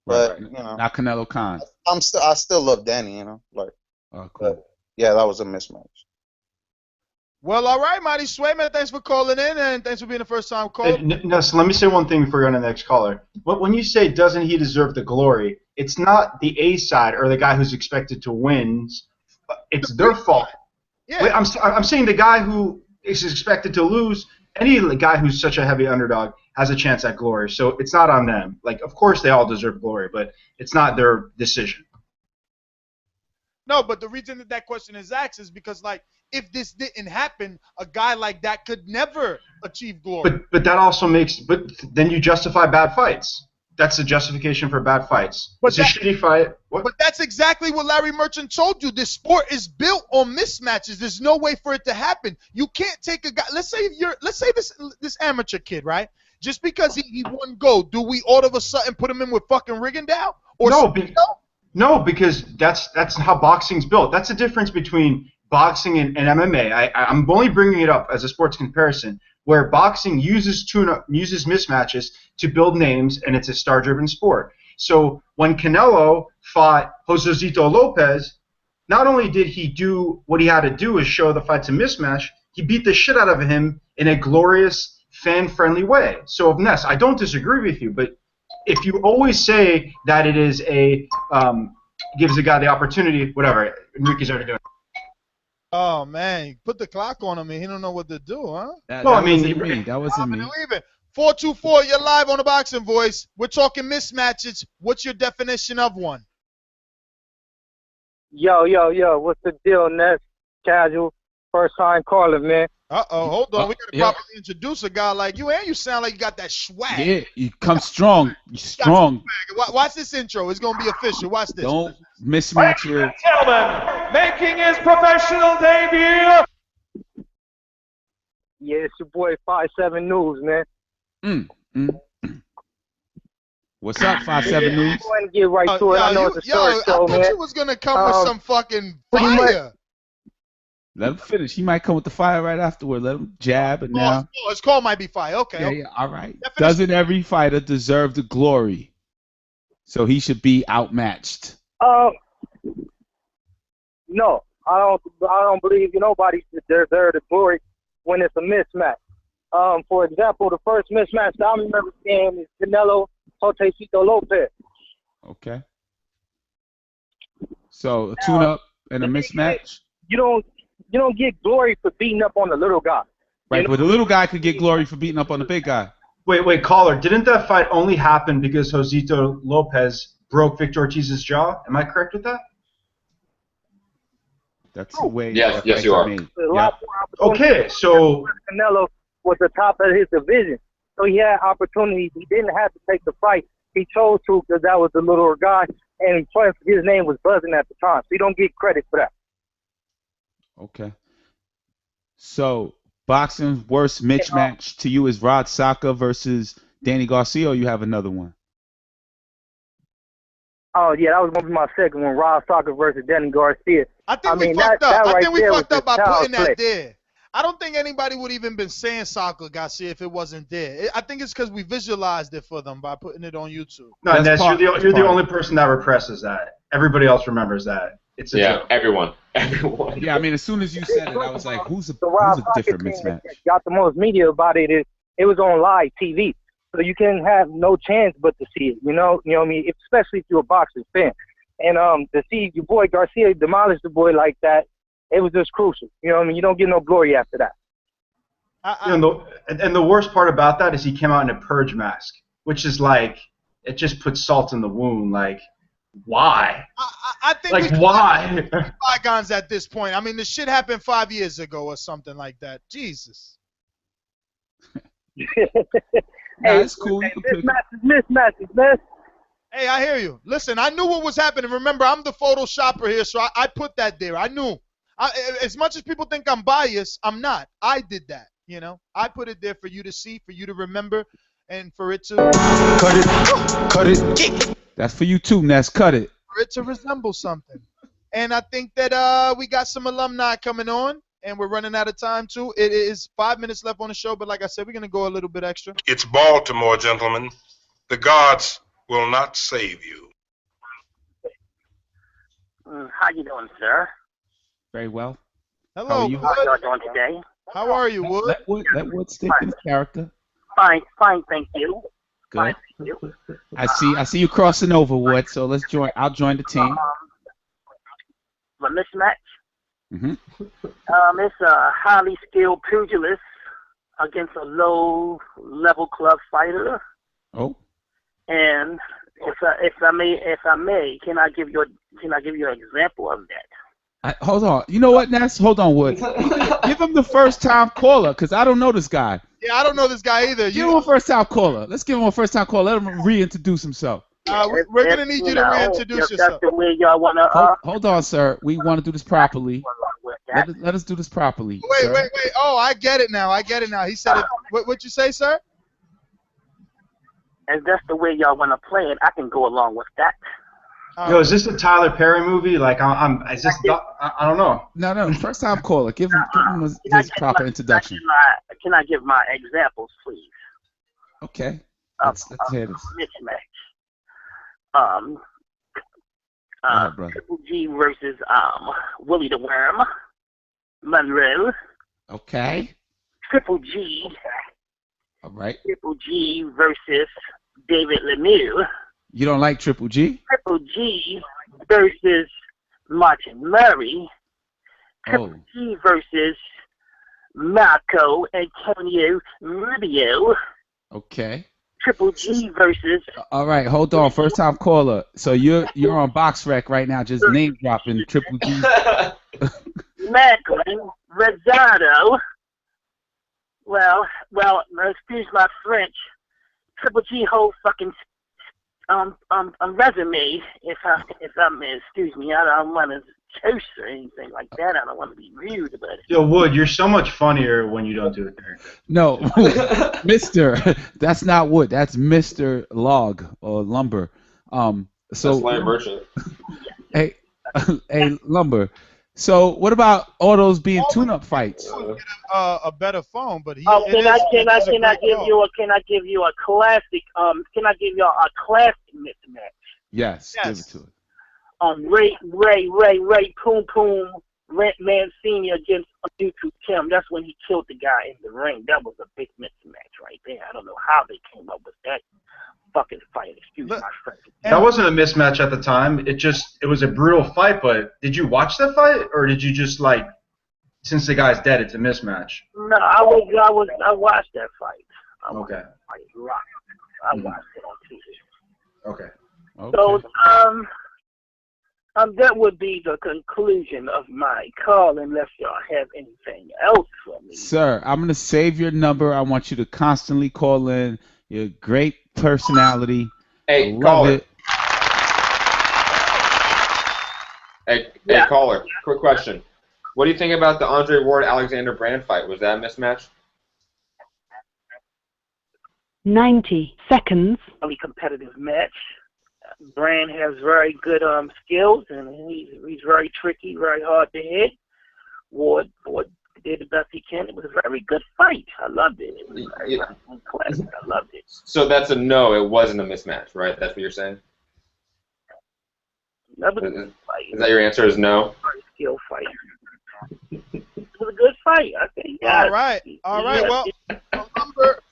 but Right. you know, Not Canelo Khan. I still love Danny, you know, like. Oh, cool. But, yeah, that was a mismatch. Well, all right, Marty Sway, man. Thanks for calling in, and thanks for being the first time call. So let me say one thing before we go to the next caller. When you say doesn't he deserve the glory, it's not the A side or the guy who's expected to win. It's their fault. Yeah. Wait, I'm saying the guy who is expected to lose. Any guy who's such a heavy underdog has a chance at glory. So it's not on them. Like, of course they all deserve glory, but it's not their decision. No, but the reason that question is asked is because, like, if this didn't happen, a guy like that could never achieve glory. But that also makes. But then you justify bad fights. That's a justification for bad fights. It's a shitty fight. What? But that's exactly what Larry Merchant told you. This sport is built on mismatches. There's no way for it to happen. You can't take a guy. Let's say this amateur kid, right? Just because he won gold, do we all of a sudden put him in with fucking Rigondeaux? No, because that's how boxing's built. That's the difference between boxing and MMA. I'm only bringing it up as a sports comparison, where boxing uses mismatches to build names, and it's a star-driven sport. So when Canelo fought Josecito Lopez, not only did he do what he had to do is show the fight's a mismatch, he beat the shit out of him in a glorious, fan-friendly way. So, Ness, I don't disagree with you, but if you always say that it is gives a guy the opportunity, whatever, Enrique's already doing it. Oh, man. Put the clock on him and he don't know what to do, huh? That wasn't me. That wasn't me. 424, you're live on the Boxing Voice. We're talking mismatches. What's your definition of one? Yo, what's the deal, Ness? Casual, first time caller, man. Hold on. We got to properly introduce a guy like you, and you sound like you got that swag. Yeah, you come strong. You're strong. Watch this intro. It's going to be official. Watch this. Don't mismatch your... Gentlemen, making his professional debut. Yeah, it's your boy 5-7 News, man. What's up, 5-7 News? Go ahead and get right to it. I know it's a short show, man. I thought you was going to come with some fucking fire. Let him finish. He might come with the fire right afterward. Let him jab, and now... his call might be fire. Okay. Yeah, all right. Doesn't every fighter deserve the glory? So he should be outmatched. No, I don't believe nobody should deserve the glory when it's a mismatch. For example, the first mismatch that I remember seeing is Canelo Josecito Lopez. Okay. So a tune-up and a mismatch? You don't get glory for beating up on the little guy. Right, but the little guy could get glory for beating up on the big guy. Wait, caller, didn't that fight only happen because Josecito Lopez broke Victor Ortiz's jaw? Am I correct with that? That's the way. Yes, you are. Okay, so Canelo was the top of his division, so he had opportunities. He didn't have to take the fight. He chose to because that was the littler guy, and plus his name was buzzing at the time. So you don't get credit for that. Okay. So boxing's worst mismatch to you is Rod Saka versus Danny Garcia, or you have another one? Oh yeah, that was gonna be my second one, Rod Saka versus Danny Garcia. I think we fucked up. I think we fucked up by putting that there. I don't think anybody would even been saying Saka Garcia if it wasn't there. I think it's because we visualized it for them by putting it on YouTube. No, Ness, you're the only person that represses that. Everybody else remembers that. It's a joke. Everyone. Yeah, I mean, as soon as you said it, I was like, who's a different mismatch? Got the most media about it. It was on live TV, so you can have no chance but to see it. You know what I mean? Especially if you're a boxing fan, and to see your boy Garcia demolish the boy like that, it was just crucial. You know what I mean? You don't get no glory after that. And the worst part about that is he came out in a purge mask, which is like, it just puts salt in the wound. Like, why? I think like, why? Bygones at this point. I mean, the shit happened 5 years ago or something like that. Jesus. It's cool. Mismatches, man. Hey, I hear you. Listen, I knew what was happening. Remember, I'm the Photoshopper here, so I put that there. I knew. As much as people think I'm biased, I'm not. I did that, you know. I put it there for you to see, for you to remember, and for it to... Cut it. That's for you too, Ness. Cut it. for it to resemble something. And I think that we got some alumni coming on, and we're running out of time too. It is 5 minutes left on the show, but like I said, we're gonna go a little bit extra. It's Baltimore, gentlemen. The gods will not save you. How you doing, sir? Very well. How Hello, are you? How y'all doing today? How are you, Wood? Let Wood stick in his character. Fine, thank you. Good. Fine, thank you. I see you crossing over, Wood. So let's join. I'll join the team. The mismatch. Mhm. It's a highly skilled pugilist against a low-level club fighter. Oh. And if I may, can I give you an example of that? Hold on. You know what, Ness? Hold on, Wood. Give him the first-time caller, because I don't know this guy. Yeah, I don't know this guy either. Give him a first-time caller. Let's give him a first-time caller. Let him reintroduce himself. We're gonna need you to reintroduce If that's yourself. the way y'all wanna. Hold on, sir. We want to do this properly. Let us do this properly, sir. Wait. Oh, I get it now. He said it. What you say, sir? If that's the way y'all want to play it, I can go along with that. Yo, is this a Tyler Perry movie? Like, is this? I don't know. No. First-time caller. Give him his proper introduction. Can I give my examples, please? Okay. Let's hear this. Mismatch. Brother. Triple G versus Willie the Worm, Monroe. Okay. Triple G. All right. Triple G versus David Lemieux. You don't like Triple G? Triple G versus Martin Murray. Triple G versus Marco Antonio Rubio. Okay. Triple G versus. All right, hold on. First time caller. So you're on Box Rec right now, just name dropping Triple G. Macklin Rosado. Well, excuse my French. Triple G whole fucking resume. If I may, excuse me, I don't want to toast or anything like that. I don't want to be rude, but. Yo, Wood, you're so much funnier when you don't do it there. No, Mr. That's not Wood. That's Mr. Log or Lumber. So That's Larry Merchant. hey, Lumber. So what about all those being tune-up fights? A better phone, but he. Can I give you a classic? Can I give you a classic mismatch? Yes, give it to it. Ray Poom Poom Mancini against Duku Kim. That's when he killed the guy in the ring. That was a big mismatch right there. I don't know how they came up with that fucking fight. Excuse my French. That wasn't a mismatch at the time. It was a brutal fight. But did you watch that fight, or did you just like, since the guy's dead, it's a mismatch? No, I watched that fight. I watched it on TV. Okay. So that would be the conclusion of my call, unless y'all have anything else for me. Sir, I'm gonna save your number. I want you to constantly call in. You're a great personality. Hey, I love caller. it. Hey, caller. Quick question. What do you think about the Andre Ward Alexander Brand fight? Was that a mismatch? 90 seconds. Really competitive match. Brand has very good skills, and he's very tricky, very hard to hit. Ward did the best he can. It was a very good fight. I loved it. It was very classic. I loved it. So that's a no. It wasn't a mismatch, right? That's what you're saying? That was a good fight. Is that your answer? Is no? Very skilled fight. It was a good fight. I think. All right. Well,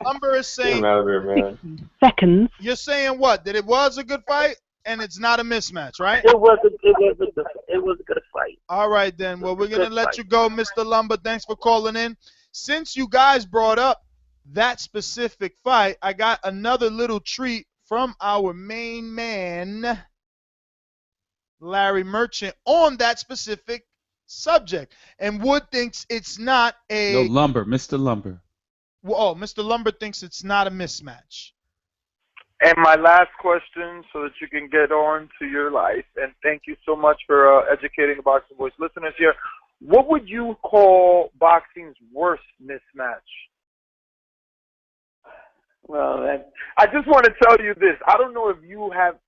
Lumber is saying. Get him out of here, man. Seconds. You're saying what? That it was a good fight and it's not a mismatch, right? It was a good fight. All right then. Well, we're gonna let you go, Mr. Lumber. Thanks for calling in. Since you guys brought up that specific fight, I got another little treat from our main man, Larry Merchant, on that specific subject. And Wood thinks it's not a. No, Lumber, Mr. Lumber. Oh, Mr. Lumber thinks it's not a mismatch. And my last question, so that you can get on to your life, and thank you so much for educating the Boxing Voice listeners here. What would you call boxing's worst mismatch? Well, that I just want to tell you this. I don't know if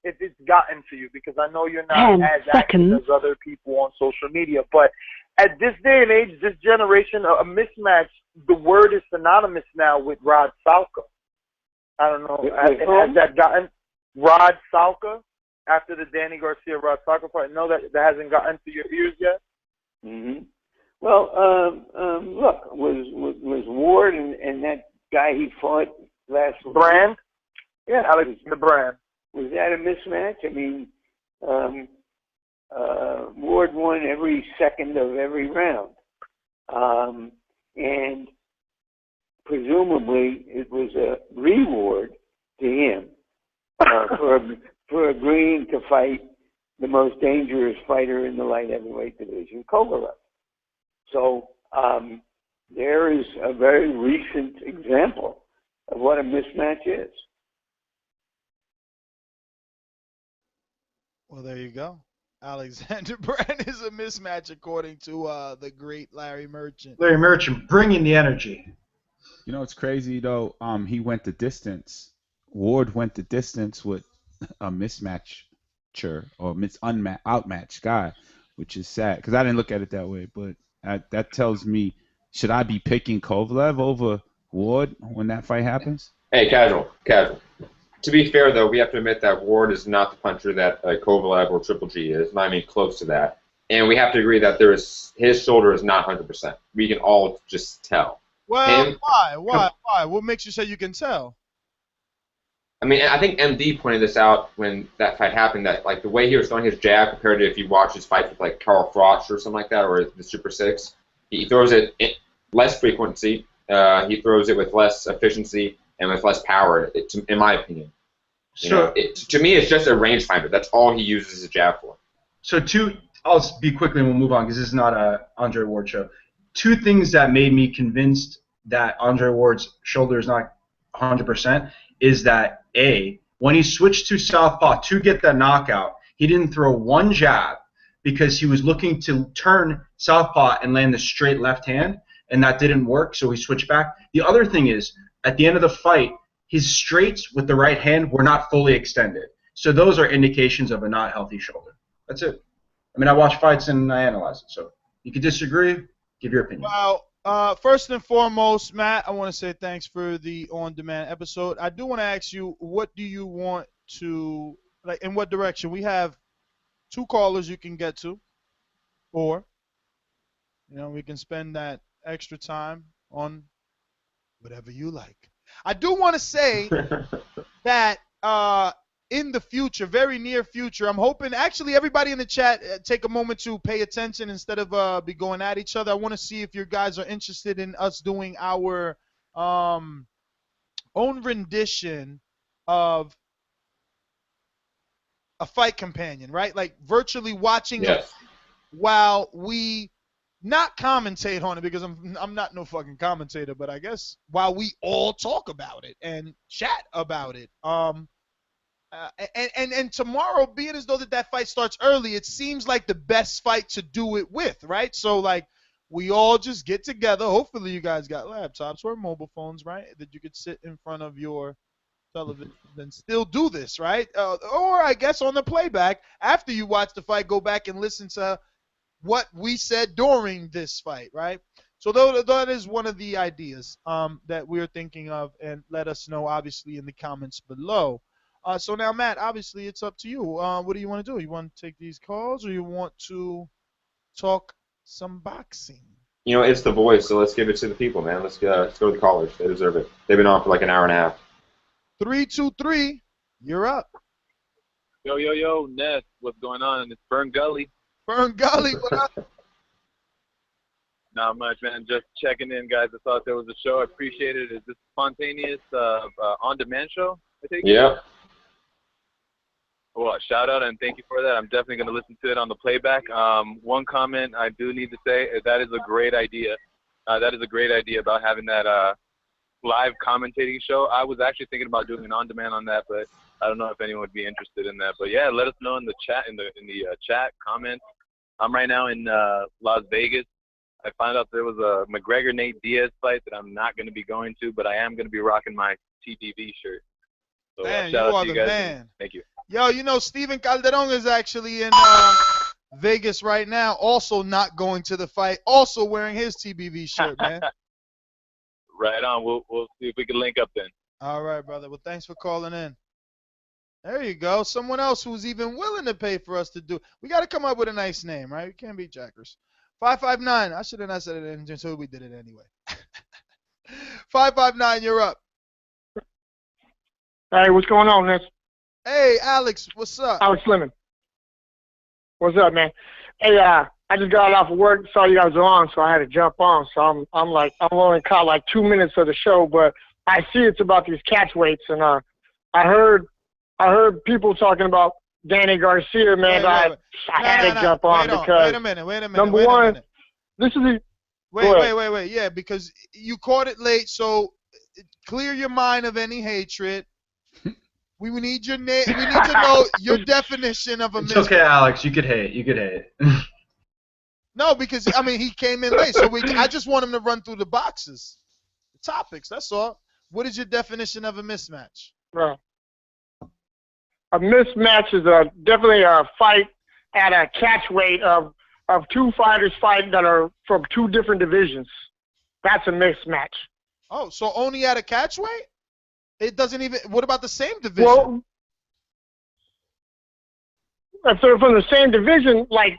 it's gotten to you, because I know you're not 10 as active seconds. as other people on social media. But at this day and age, this generation, a mismatch, the word is synonymous now with Rod Salka. I don't know. Has that gotten Rod Salka after the Danny Garcia Rod Salka fight? No, that hasn't gotten to your ears yet. Mm-hmm. Well, look, was Ward and that guy he fought last Brand? Yeah, Alex the Brand. Was that a mismatch? I mean, Ward won every second of every round, and presumably it was a reward to him for agreeing to fight the most dangerous fighter in the light heavyweight division, Kovalev. So there is a very recent example of what a mismatch is. Well, there you go. Alexander Brand is a mismatch according to the great Larry Merchant. Larry Merchant bringing the energy. You know, it's crazy though. He went the distance. Ward went the distance with a mismatcher or outmatched guy, which is sad because I didn't look at it that way. But that tells me, should I be picking Kovalev over Ward when that fight happens? Hey, casual. To be fair, though, we have to admit that Ward is not the puncher that Kovalev or Triple G is, not even close to that. And we have to agree that his shoulder is not 100%. We can all just tell. Well, why? What makes you say you can tell? I mean, I think MD pointed this out when that fight happened, that like the way he was throwing his jab compared to if you watch his fights with like Carl Froch or something like that, or the Super Six, he throws it less frequency. He throws it with less efficiency and with less power, in my opinion. To me, it's just a rangefinder. That's all he uses his jab for. So I'll be quickly and we'll move on because this is not a Andre Ward show. Two things that made me convinced that Andre Ward's shoulder is not 100% is that when he switched to southpaw to get that knockout, he didn't throw one jab because he was looking to turn southpaw and land the straight left hand, and that didn't work, so he switched back. The other thing is, at the end of the fight, his straights with the right hand were not fully extended. So those are indications of a not healthy shoulder. That's it. I mean, I watch fights and I analyze it. So you could disagree, give your opinion. Well, first and foremost, Matt, I want to say thanks for the on-demand episode. I do want to ask you, what do you want to, like, in what direction? We have 2 callers you can get to, or, we can spend that extra time on whatever you like. I do want to say that in the future, very near future, I'm hoping, actually, everybody in the chat, take a moment to pay attention instead of be going at each other. I want to see if you guys are interested in us doing our own rendition of a fight companion, right? Like virtually watching a fight while we not commentate on it, because I'm not no fucking commentator, but I guess while we all talk about it and chat about it. And tomorrow, being as though that fight starts early, it seems like the best fight to do it with, right? So, like, we all just get together. Hopefully you guys got laptops or mobile phones, right, that you could sit in front of your television and still do this, right? Or I guess on the playback, after you watch the fight, go back and listen to what we said during this fight, right? So that is one of the ideas that we're thinking of, and let us know, obviously, in the comments below. So now, Matt, obviously, it's up to you. What do you want to do? You want to take these calls, or you want to talk some boxing? It's the voice, so let's give it to the people, man. Let's go to the callers. They deserve it. They've been on for like an hour and a half. 323, you're up. Yo, Ness, what's going on? It's Fern Gully. Fern Gully, what up? Not much, man. Just checking in, guys. I thought there was a show. I appreciate it. Is this a spontaneous on-demand show, I think? Yeah. Well, shout out and thank you for that. I'm definitely going to listen to it on the playback. One comment I do need to say is that is a great idea. That is a great idea about having that live commentating show. I was actually thinking about doing an on-demand on that, but I don't know if anyone would be interested in that. But yeah, let us know in the chat, in the chat comments. I'm right now in Las Vegas. I found out there was a McGregor-Nate Diaz fight that I'm not going to be going to, but I am going to be rocking my TBV shirt. So Man, you shout out are to you the guys. man. Thank you. Yo, you know, Steven Calderon is actually in Vegas right now, also not going to the fight, also wearing his TBV shirt, man. Right on. We'll see if we can link up then. All right, brother. Well, thanks for calling in. There you go. Someone else who's even willing to pay for us to do. We got to come up with a nice name, right? We can't be jackers. 559. I should have not said it until we did it anyway. 559, you're up. Hey, what's going on, Ness? Hey, Alex, what's up? Alex Lemon. What's up, man? Hey, I just got off of work, saw you guys were on, so I had to jump on. So I'm only caught like 2 minutes of the show, but I see it's about these catch weights, and I heard people talking about Danny Garcia, man. I had to jump on because wait a minute. Number one, this is the wait. Yeah, because you caught it late, so clear your mind of any hatred. We need your name. We need to know your definition of a It's mismatch. okay, Alex. You could hate. No, because I mean he came in late, so I just want him to run through the boxes, the topics. That's all. What is your definition of a mismatch? Right. A mismatch is definitely a fight at a catch weight of two fighters fighting that are from two different divisions. That's a mismatch. Oh, so only at a catch weight? It doesn't even. What about the same division? Well, if they're from the same division, like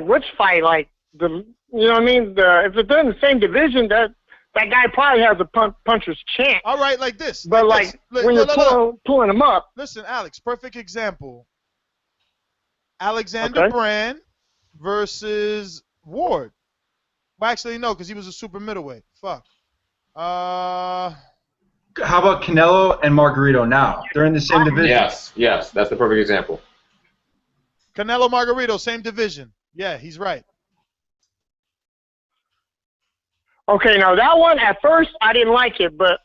which fight? Like you know what I mean? If they're in the same division, that guy probably has a puncher's chance. All right, like this. But when you're pulling him up. Listen, Alex, perfect example. Alexander Brand versus Ward. Well, actually, no, because he was a super middleweight. Fuck. How about Canelo and Margarito now? They're in the same division. Yes, that's the perfect example. Canelo Margarito, same division. Yeah, he's right. Okay, now that one at first I didn't like it, but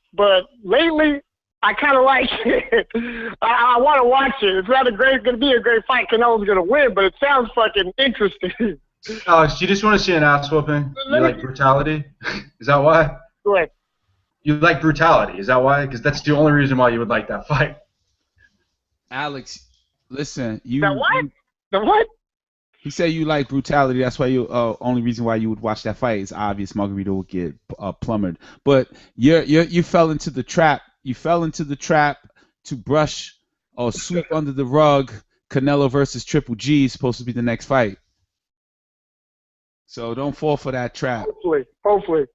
lately I kind of like it. I want to watch it. It's not going to be a great fight. Canelo's going to win, but it sounds fucking interesting. Alex, do you just want to see an ass whooping? You like brutality? Is that why? Go ahead. You like brutality? Is that why? Because that's the only reason why you would like that fight. Alex, listen, you. The what? The what? He said you like brutality. That's why you. Only reason why you would watch that fight is obvious. Margarito would get plummeted. But you fell into the trap. You fell into the trap to brush or sweep under the rug. Canelo versus Triple G is supposed to be the next fight. So don't fall for that trap. Hopefully.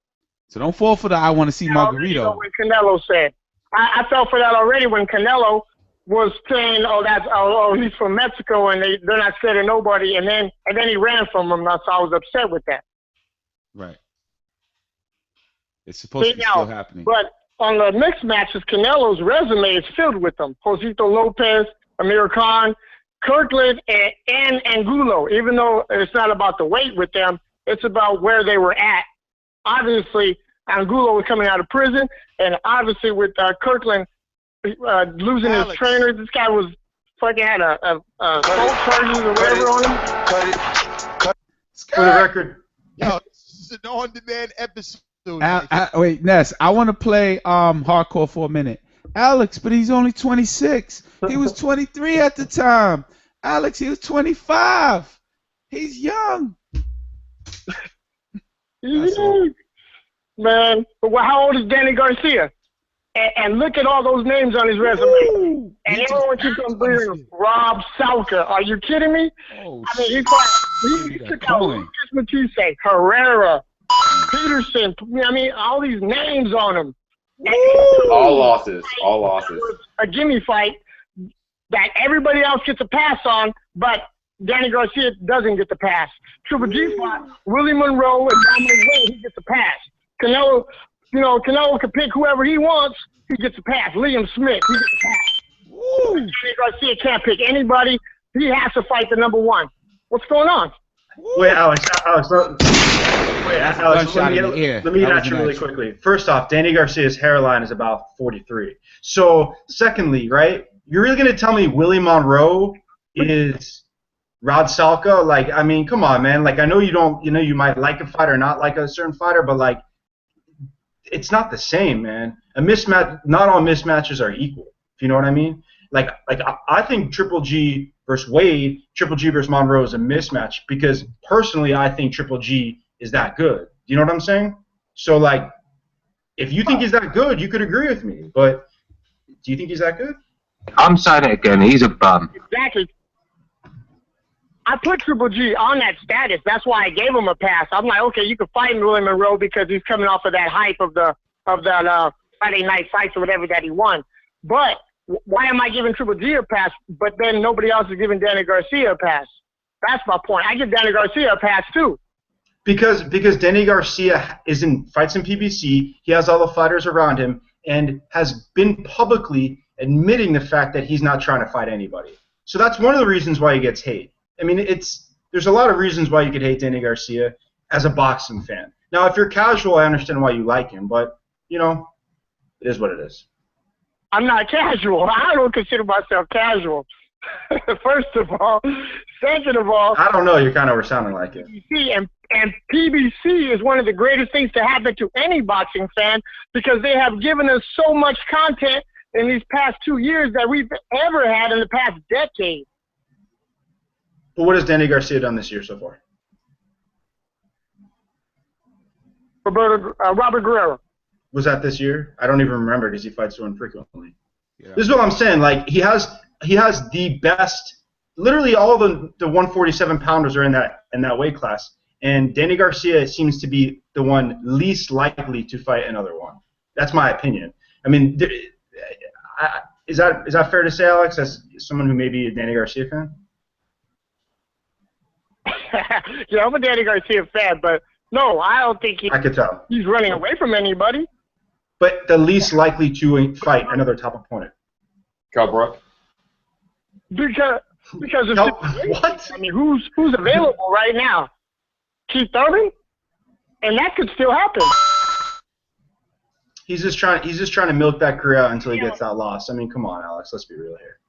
So don't fall for the I want to see Margarito. You know what Canelo said. I fell for that already when Canelo was saying, he's from Mexico and they're not scared of nobody, and then he ran from them. So I was upset with that. Right. It's supposed to be still happening. But on the mixed matches, Canelo's resume is filled with them. Josito Lopez, Amir Khan, Kirkland, and Angulo. Even though it's not about the weight with them, it's about where they were at. Obviously, Angulo was coming out of prison, and obviously with Kirkland losing his trainer, this guy was fucking had a assault charges or whatever on him. For the record. Yo, this is an on-demand episode. Wait, Ness, I want to play hardcore for a minute. Alex, but he's only 26. He was 23 at the time. Alex, he was 25. He's young. Man, but how old is Danny Garcia? And look at all those names on his resume. And everyone keeps on bringing Rob Salka. Are you kidding me? Oh, I mean, he took out Lucas Matisse, Herrera, Peterson. I mean, all these names on him. All losses. A gimme fight that everybody else gets a pass on, but Danny Garcia doesn't get the pass. Triple G fought Willie Monroe and Dominic Wayne. He gets a pass. Canelo can pick whoever he wants. He gets a pass. Liam Smith, he gets a pass. Danny Garcia can't pick anybody. He has to fight the number one. What's going on? Wait, Alex, let me get at you really quickly. First off, Danny Garcia's hairline is about 43. So, secondly, right, you're really going to tell me Willie Monroe is Rod Salka, like, I mean, come on, man. Like, I know you don't, you might like a fighter or not like a certain fighter, but like, it's not the same, man. A mismatch, not all mismatches are equal. If you know what I mean? Like I think Triple G versus Wade, Triple G versus Monroe is a mismatch because personally, I think Triple G is that good. You know what I'm saying? So like, if you think he's that good, you could agree with me. But do you think he's that good? I'm saying it again. He's a bum. Exactly. I put Triple G on that status. That's why I gave him a pass. I'm like, okay, you can fight William Monroe because he's coming off of that hype of that Friday night fights or whatever that he won. But why am I giving Triple G a pass, but then nobody else is giving Danny Garcia a pass? That's my point. I give Danny Garcia a pass too. Because Danny Garcia fights in PBC. He has all the fighters around him and has been publicly admitting the fact that he's not trying to fight anybody. So that's one of the reasons why he gets hate. I mean, there's a lot of reasons why you could hate Danny Garcia as a boxing fan. Now, if you're casual, I understand why you like him, but, it is what it is. I'm not casual. I don't consider myself casual. First of all. Second of all. I don't know. You kind of were sounding like it. PBC and PBC is one of the greatest things to happen to any boxing fan because they have given us so much content in these past 2 years that we've ever had in the past decade. But what has Danny Garcia done this year so far? Robert Guerrero. Was that this year? I don't even remember because he fights so infrequently. Yeah. This is what I'm saying. Like he has the best. Literally all the 147 pounders are in that weight class, and Danny Garcia seems to be the one least likely to fight another one. That's my opinion. I mean, is that fair to say, Alex, as someone who may be a Danny Garcia fan? Yeah, I'm a Danny Garcia fan, but no, I don't think I could tell. He's running away from anybody. But the least likely to fight another top opponent. Cowbrook. Because of what? I mean, who's available right now? Keith Thurman, and that could still happen. He's just trying to milk that career out until he gets that loss. I mean, come on, Alex. Let's be real here.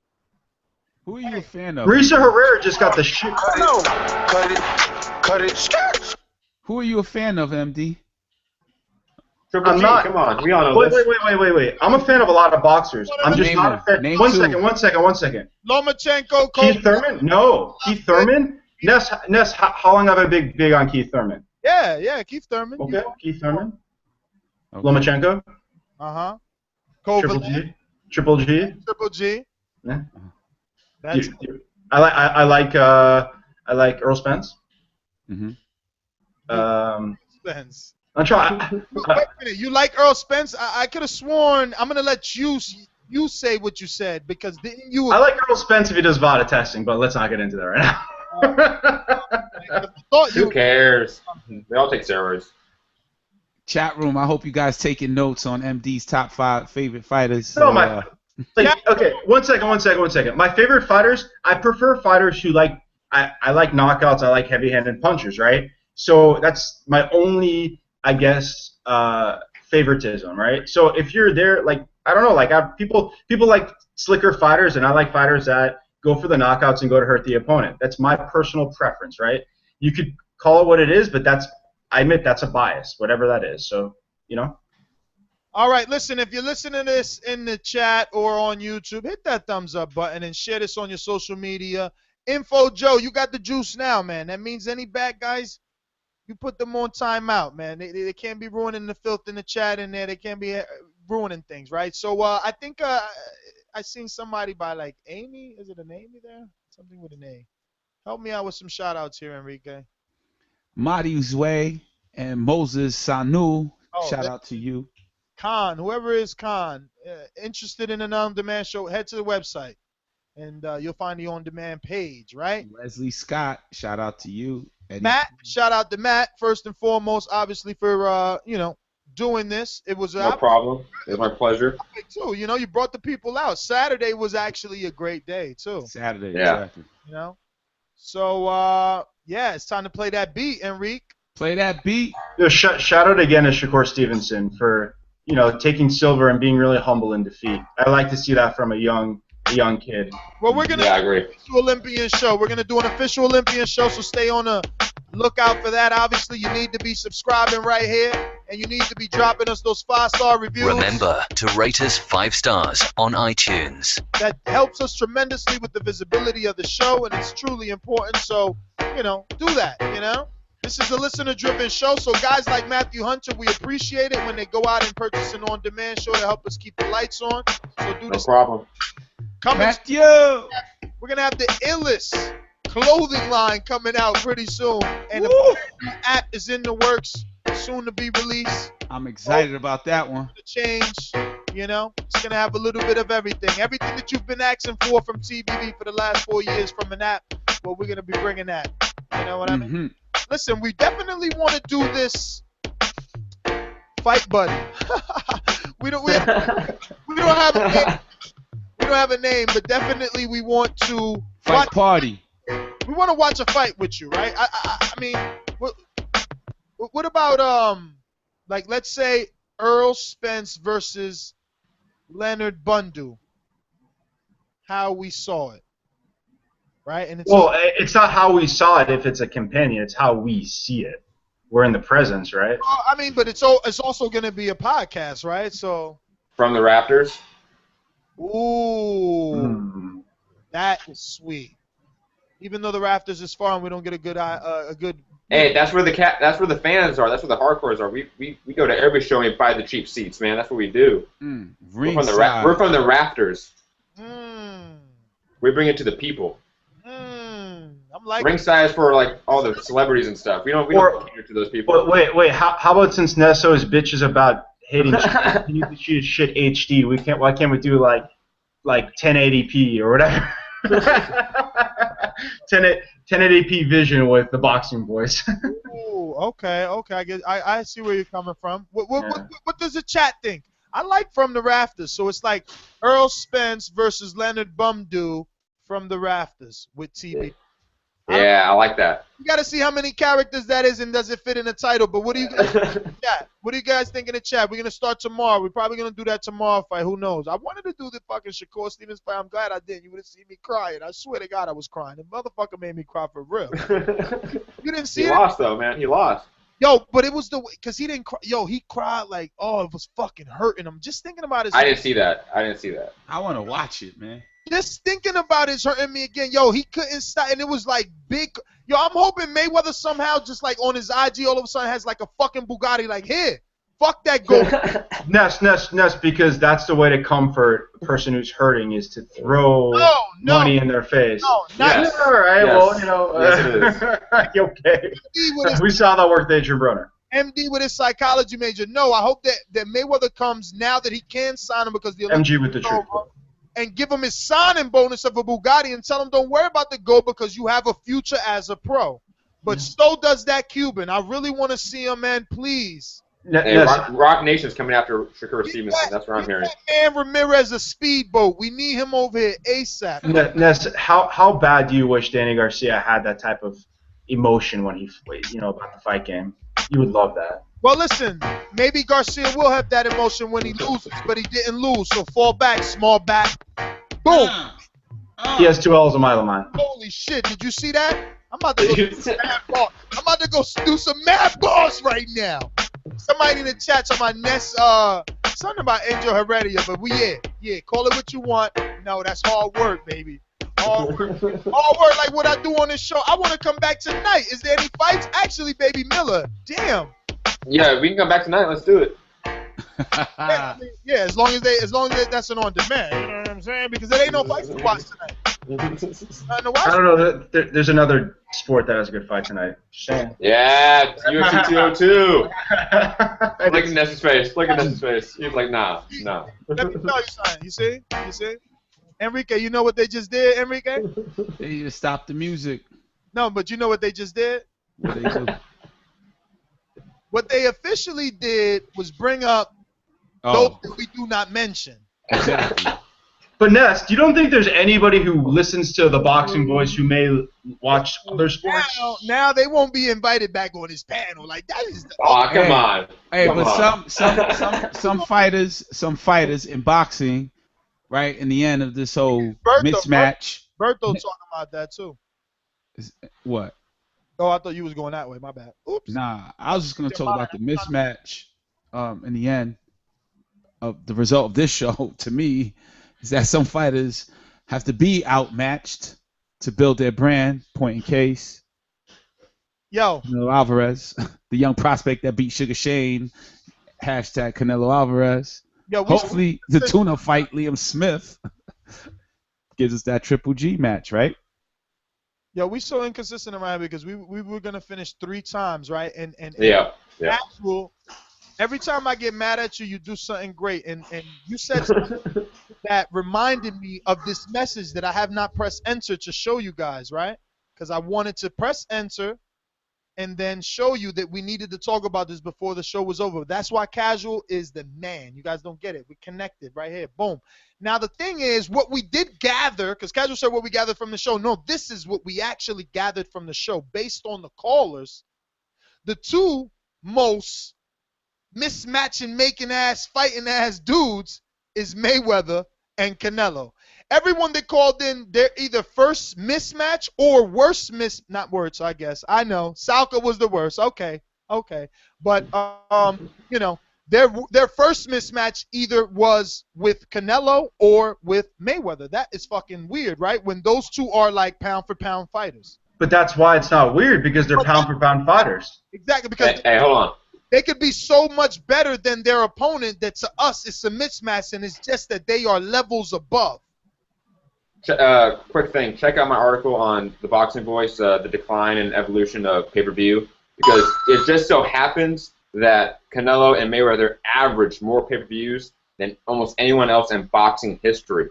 Who are you a fan of? Risa Herrera just got the shit. Cut it. Who are you a fan of, MD? Triple G, come on. We all know wait, this. Wait. I'm a fan of a lot of boxers. I'm just not a fan. One second. Lomachenko. Keith Thurman? No. Keith Thurman? Ness, how long have I been big on Keith Thurman? Yeah, Keith Thurman. Okay, Keith Thurman. Okay. Lomachenko? Uh-huh. Triple G? Yeah. That's I like Earl Spence. Mm-hmm. Spence. I'm trying. Wait a minute. You like Earl Spence? I could have sworn. I'm gonna let you say what you said because didn't you? I like Earl Spence if he does VADA testing, but let's not get into that right now. Who cares? They all take steroids. Chat room. I hope you guys taking notes on MD's top 5 favorite fighters. No, okay, one second. My favorite fighters, I prefer fighters who like I like knockouts. I like heavy-handed punchers, right? So that's my only, I guess, favoritism, right? So if you're there, like I don't know, like people like slicker fighters, and I like fighters that go for the knockouts and go to hurt the opponent. That's my personal preference, right? You could call it what it is, but I admit that's a bias, whatever that is. So All right, listen, if you're listening to this in the chat or on YouTube, hit that thumbs up button and share this on your social media. Info Joe, you got the juice now, man. That means any bad guys, you put them on timeout, man. They can't be ruining the filth in the chat in there. They can't be ruining things, right? So I think I seen somebody by like Amy. Is it an Amy there? Something with an A. Help me out with some shout-outs here, Enrique. Madi Zwe and Moses Sanu. Shout out to you. Khan, whoever is Khan, interested in an on-demand show, head to the website, and you'll find the on-demand page, right? Leslie Scott, shout out to you. Eddie. Matt, shout out to Matt, first and foremost, obviously, for, doing this. It was No problem. It's my pleasure. Too. You brought the people out. Saturday was actually a great day, too. Saturday, yeah. Exactly. So, it's time to play that beat, Enrique. Play that beat. Shout out again to Shakur Stevenson for taking silver and being really humble in defeat. I like to see that from a young a young kid. Well, we're gonna Yeah, I do agree. an official Olympian show. We're gonna do an official Olympian show, so stay on the lookout for that. Obviously, you need to be subscribing right here, and you need to be dropping us those 5-star reviews. Remember to rate us 5 stars on iTunes. That helps us tremendously with the visibility of the show, and it's truly important. So, do that. This is a listener-driven show, so guys like Matthew Hunter, we appreciate it when they go out and purchase an on-demand show to help us keep the lights on. So do No this. problem. Matthew! We're going to have the illest clothing line coming out pretty soon. And the new app is in the works, soon to be released. I'm excited about that one. The change, it's going to have a little bit of everything. Everything that you've been asking for from TBV for the last 4 years from an app, well, we're going to be bringing that. You know what I mean? Listen, we definitely want to do this fight buddy. we don't have a name. We don't have a name, but definitely we want to Fight party. We want to watch a fight with you, right? I mean, what about like let's say Earl Spence versus Leonard Bundu? How we saw it, right? And it's not how we saw it if it's a companion. It's how we see it. We're in the presence, right? I mean, but it's also going to be a podcast, right? So From the Raptors. Ooh, that is sweet. Even though the Raptors is far and we don't get a good. Hey, that's where the fans are. That's where the hardcores are. We go to every show and buy the cheap seats, man. That's what we do. We're from the Raptors. We bring it to the people. I'm like ringside is for like all the celebrities and stuff. We don't cater to those people. But wait. How about since Nesso is bitches about hating shit, you need to shoot shit HD. Why can't we do like 1080p or whatever? 1080p vision with the boxing voice. Ooh, okay. I see where you're coming from. What does the chat think? I like From the Rafters, so it's like Earl Spence versus Leonard Bundu from the Rafters with TV. Yeah, I like that. You got to see how many characters that is and does it fit in the title. But what do you guys think in the chat? What do you guys think in the chat? We're going to start tomorrow. We're probably going to do that tomorrow fight. Who knows? I wanted to do the fucking Shakur Stevens fight. I'm glad I didn't. You would have seen me crying. I swear to God I was crying. The motherfucker made me cry for real. You didn't see it? He lost, though, man. He lost. Yo, but it was the way, because he didn't cry. Yo, he cried like, oh, it was fucking hurting him. Just thinking about his. I didn't see that. I want to watch it, man. Just thinking about it's hurting me again. Yo, he couldn't stop, and it was like big. Yo, I'm hoping Mayweather somehow just like on his IG all of a sudden has like a fucking Bugatti. Like, here, fuck that gold. Ness, because that's the way to comfort a person who's hurting is to throw money in their face. No, not yes. All right, yes. well, Yes, it is. Okay. We saw that work there, Adrian Broner. MD with his psychology major. No, I hope that Mayweather comes now that he can sign him because the MG with the truth. And give him his signing bonus of a Bugatti and tell him don't worry about the gold because you have a future as a pro. But so does that Cuban. I really want to see him, man. Please. Hey, Rock Nation's coming after Shakur Stevenson. That's what I'm hearing. Man, Ramirez a speedboat. We need him over here ASAP. Ness, how bad do you wish Danny Garcia had that type of emotion when he, about the fight game? You would love that. Well, listen, maybe Garcia will have that emotion when he loses, but he didn't lose. So fall back, small back. Boom. He has 2 L's a mile of mine. Holy shit, did you see that? I'm about to go do some mad balls. I'm about to go do some mad balls right now. Somebody in the chat talking about Ness, something about Angel Heredia, but yeah, call it what you want. No, that's hard work, baby. Hard work. Hard work like what I do on this show. I want to come back tonight. Is there any fights? Actually, baby Miller, damn. Yeah, we can come back tonight. Let's do it. Yeah, as long as that's an on demand. You know what I'm saying? Because there ain't no fights to watch tonight. I don't know. There's another sport that has a good fight tonight. Just saying. Yeah, UFC 202. Look at Ness's face. Look at Ness's face. He's like, nah. Let me tell you something. You see? Enrique, you know what they just did, Enrique? They need to stop the music. No, but you know what they just did? What they do? What they officially did was bring up those that we do not mention. Exactly. But Ness, you don't think there's anybody who listens to the Boxing Voice who may watch other sports? Now they won't be invited back on his panel. Like that is. Come on. Hey, but some fighters in boxing right? In the end of this whole Berto mismatch. talking about that too. What? Oh, I thought you was going that way. My bad. Oops. Nah, I was just gonna talk about the mismatch. In the end of the result of this show, to me, is that some fighters have to be outmatched to build their brand. Point in case. Yo. Canelo Alvarez, the young prospect that beat Sugar Shane. Hashtag Canelo Alvarez. Yo, Hopefully, the tune-up fight, Liam Smith, gives us that Triple G match, right? Yo, we so inconsistent around because we were gonna finish 3 times, right? And Yeah. actual, every time I get mad at you, you do something great. And you said something that reminded me of this message that I have not pressed enter to show you guys, right? Because I wanted to press enter and then show you that we needed to talk about this before the show was over. That's why Casual is the man. You guys don't get it. We connected right here. Boom. Now, the thing is, what we did gather, because Casual said what we gathered from the show. No, this is what we actually gathered from the show based on the callers. The 2 most mismatching, making ass, fighting ass dudes is Mayweather and Canelo. Everyone that called in, they're either first mismatch or worst not worst, I guess. I know. Salka was the worst. Okay. But you know, their first mismatch either was with Canelo or with Mayweather. That is fucking weird, right? When those 2 are like pound for pound fighters. But that's why it's not weird, because they're pound for pound fighters. Exactly, because Hey, hold on. they could be so much better than their opponent that to us it's a mismatch, and it's just that they are levels above. Quick thing. Check out my article on the Boxing Voice, the decline and evolution of pay-per-view, because it just so happens that Canelo and Mayweather averaged more pay-per-views than almost anyone else in boxing history,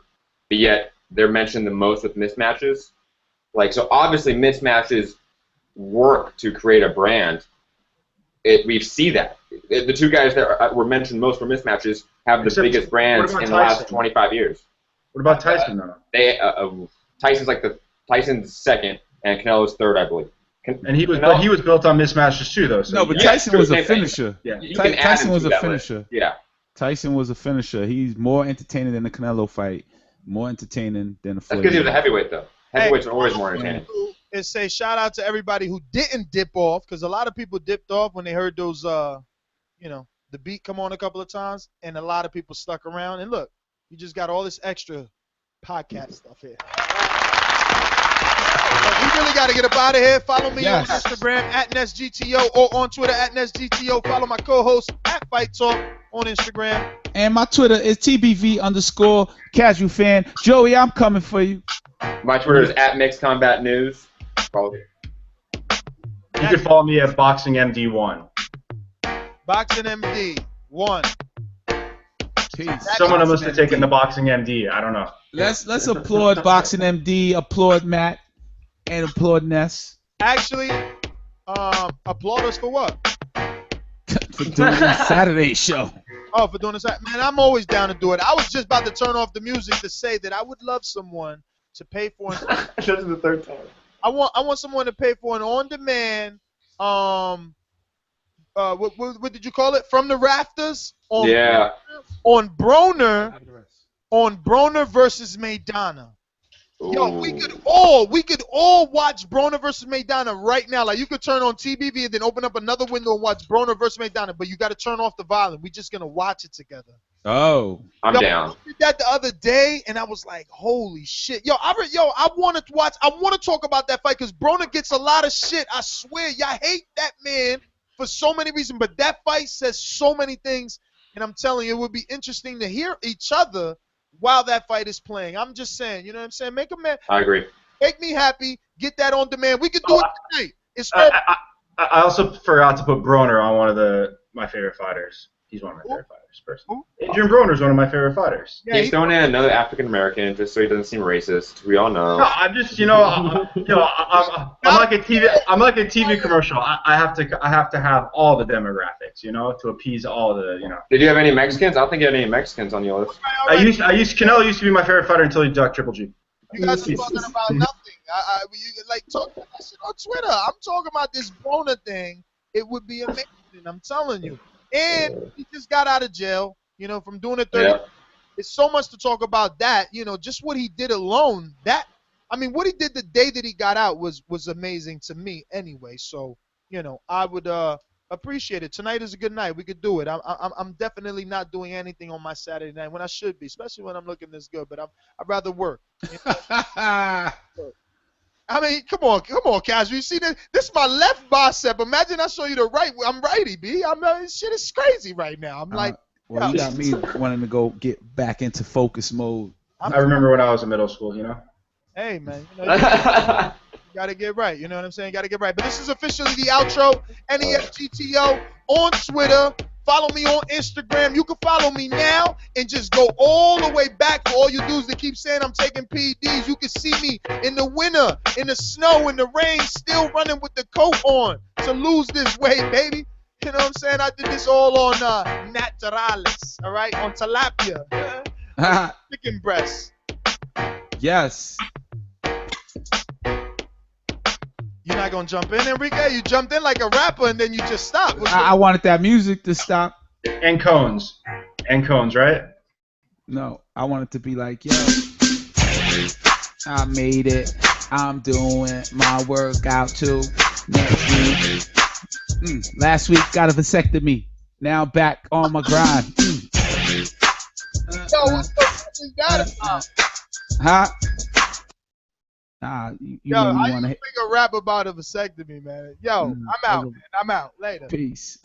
but yet they're mentioned the most with mismatches. Like, so obviously mismatches work to create a brand. We see that. The 2 guys that were mentioned most for mismatches have the biggest brands in the last 25 years. What about Tyson, though? Tyson's second, and Canelo's third, I believe. And he was built on mismatches too, though. So No, but Tyson was a finisher. Yeah. Tyson was a finisher. Yeah. Tyson was a finisher. He's more entertaining than the Canelo fight. More entertaining than the Floyd. That's because he was a heavyweight, though. Heavyweights are always more entertaining. And say shout out to everybody who didn't dip off, because a lot of people dipped off when they heard those, the beat come on a couple of times, and a lot of people stuck around. And look, you just got all this extra podcast stuff here. We really got to get up out of here. Follow me on Instagram at NestGTO or on Twitter at NestGTO. Follow my co-host at Fight Talk on Instagram. And my Twitter is TBV_casual fan. Joey, I'm coming for you. My Twitter is at Mixed Combat News. Follow me. You can follow me at BoxingMD1. BoxingMD1. Peace. Someone must have taken the Boxing MD. I don't know. Let's applaud Boxing MD, applaud Matt, and applaud Ness. Actually, applaud us for what? For doing this Saturday show. Oh, for doing this. Man, I'm always down to do it. I was just about to turn off the music to say that I would love someone to pay for it. This is the 3rd time. I want someone to pay for an on-demand, what did you call it? From the rafters? On Broner versus Maidana. Yo, we could all watch Broner versus Maidana right now. Like, you could turn on TBV and then open up another window and watch Broner versus Maidana, but you got to turn off the volume. We're just gonna watch it together. Oh, I'm down. I did that the other day, and I was like, holy shit. I want to watch. I want to talk about that fight because Broner gets a lot of shit. I swear, y'all hate that man for so many reasons, but that fight says so many things, and I'm telling you, it would be interesting to hear each other while that fight is playing. I'm just saying, you know what I'm saying? Make a man. I agree. Make me happy. Get that on demand. We can do it tonight. It's I also forgot to put Broner on one of my favorite fighters. He's one of my favorite fighters. Personally. Adrian Broner's one of my favorite fighters. Yeah, he's throwing in another African American just so he doesn't seem racist. We all know. No, I'm just, I'm like a TV. I'm like a TV commercial. I have to have all the demographics, to appease all the, Did you have any Mexicans? I don't think you had any Mexicans on your list. Canelo used to be my favorite fighter until he ducked Triple G. You guys are talking about nothing. Talk that shit on Twitter. I'm talking about this Broner thing. It would be amazing. I'm telling you. And he just got out of jail, from doing it 30. it's so much to talk about that. You know, just what he did alone. What he did the day that he got out was amazing to me anyway. So, you know, I would appreciate it. Tonight is a good night. We could do it. I'm definitely not doing anything on my Saturday night when I should be, especially when I'm looking this good. But I'd rather work. You know? I mean, come on, Cash. You see this? This is my left bicep. Imagine I show you the right. I'm righty, B. Shit is crazy right now. I'm like, well, you got me wanting to go get back into focus mode. I remember when I was in middle school, you know. Hey, man, you know, you got to get right. You know what I'm saying? Got to get right. But this is officially the outro. NESGTO on Twitter. Follow me on Instagram. You can follow me now and just go all the way back. All you do is to keep saying I'm taking PEDs. You can see me in the winter, in the snow, in the rain, still running with the coat on to lose this weight, baby. You know what I'm saying? I did this all on Naturalis, all right, on tilapia, chicken breast. Yes. You're not gonna jump in, Enrique? You jumped in like a rapper and then you just stopped. I wanted that music to stop. And cones, right? No, I wanted to be like, yo, I made it. I'm doing my workout too. Next week. Last week got a vasectomy. Now back on my grind. Yo, what's the got it? Huh? You Yo, made me how you want to make a rap about a vasectomy, man? Yo, I'm out, man. I'm out. Later. Peace.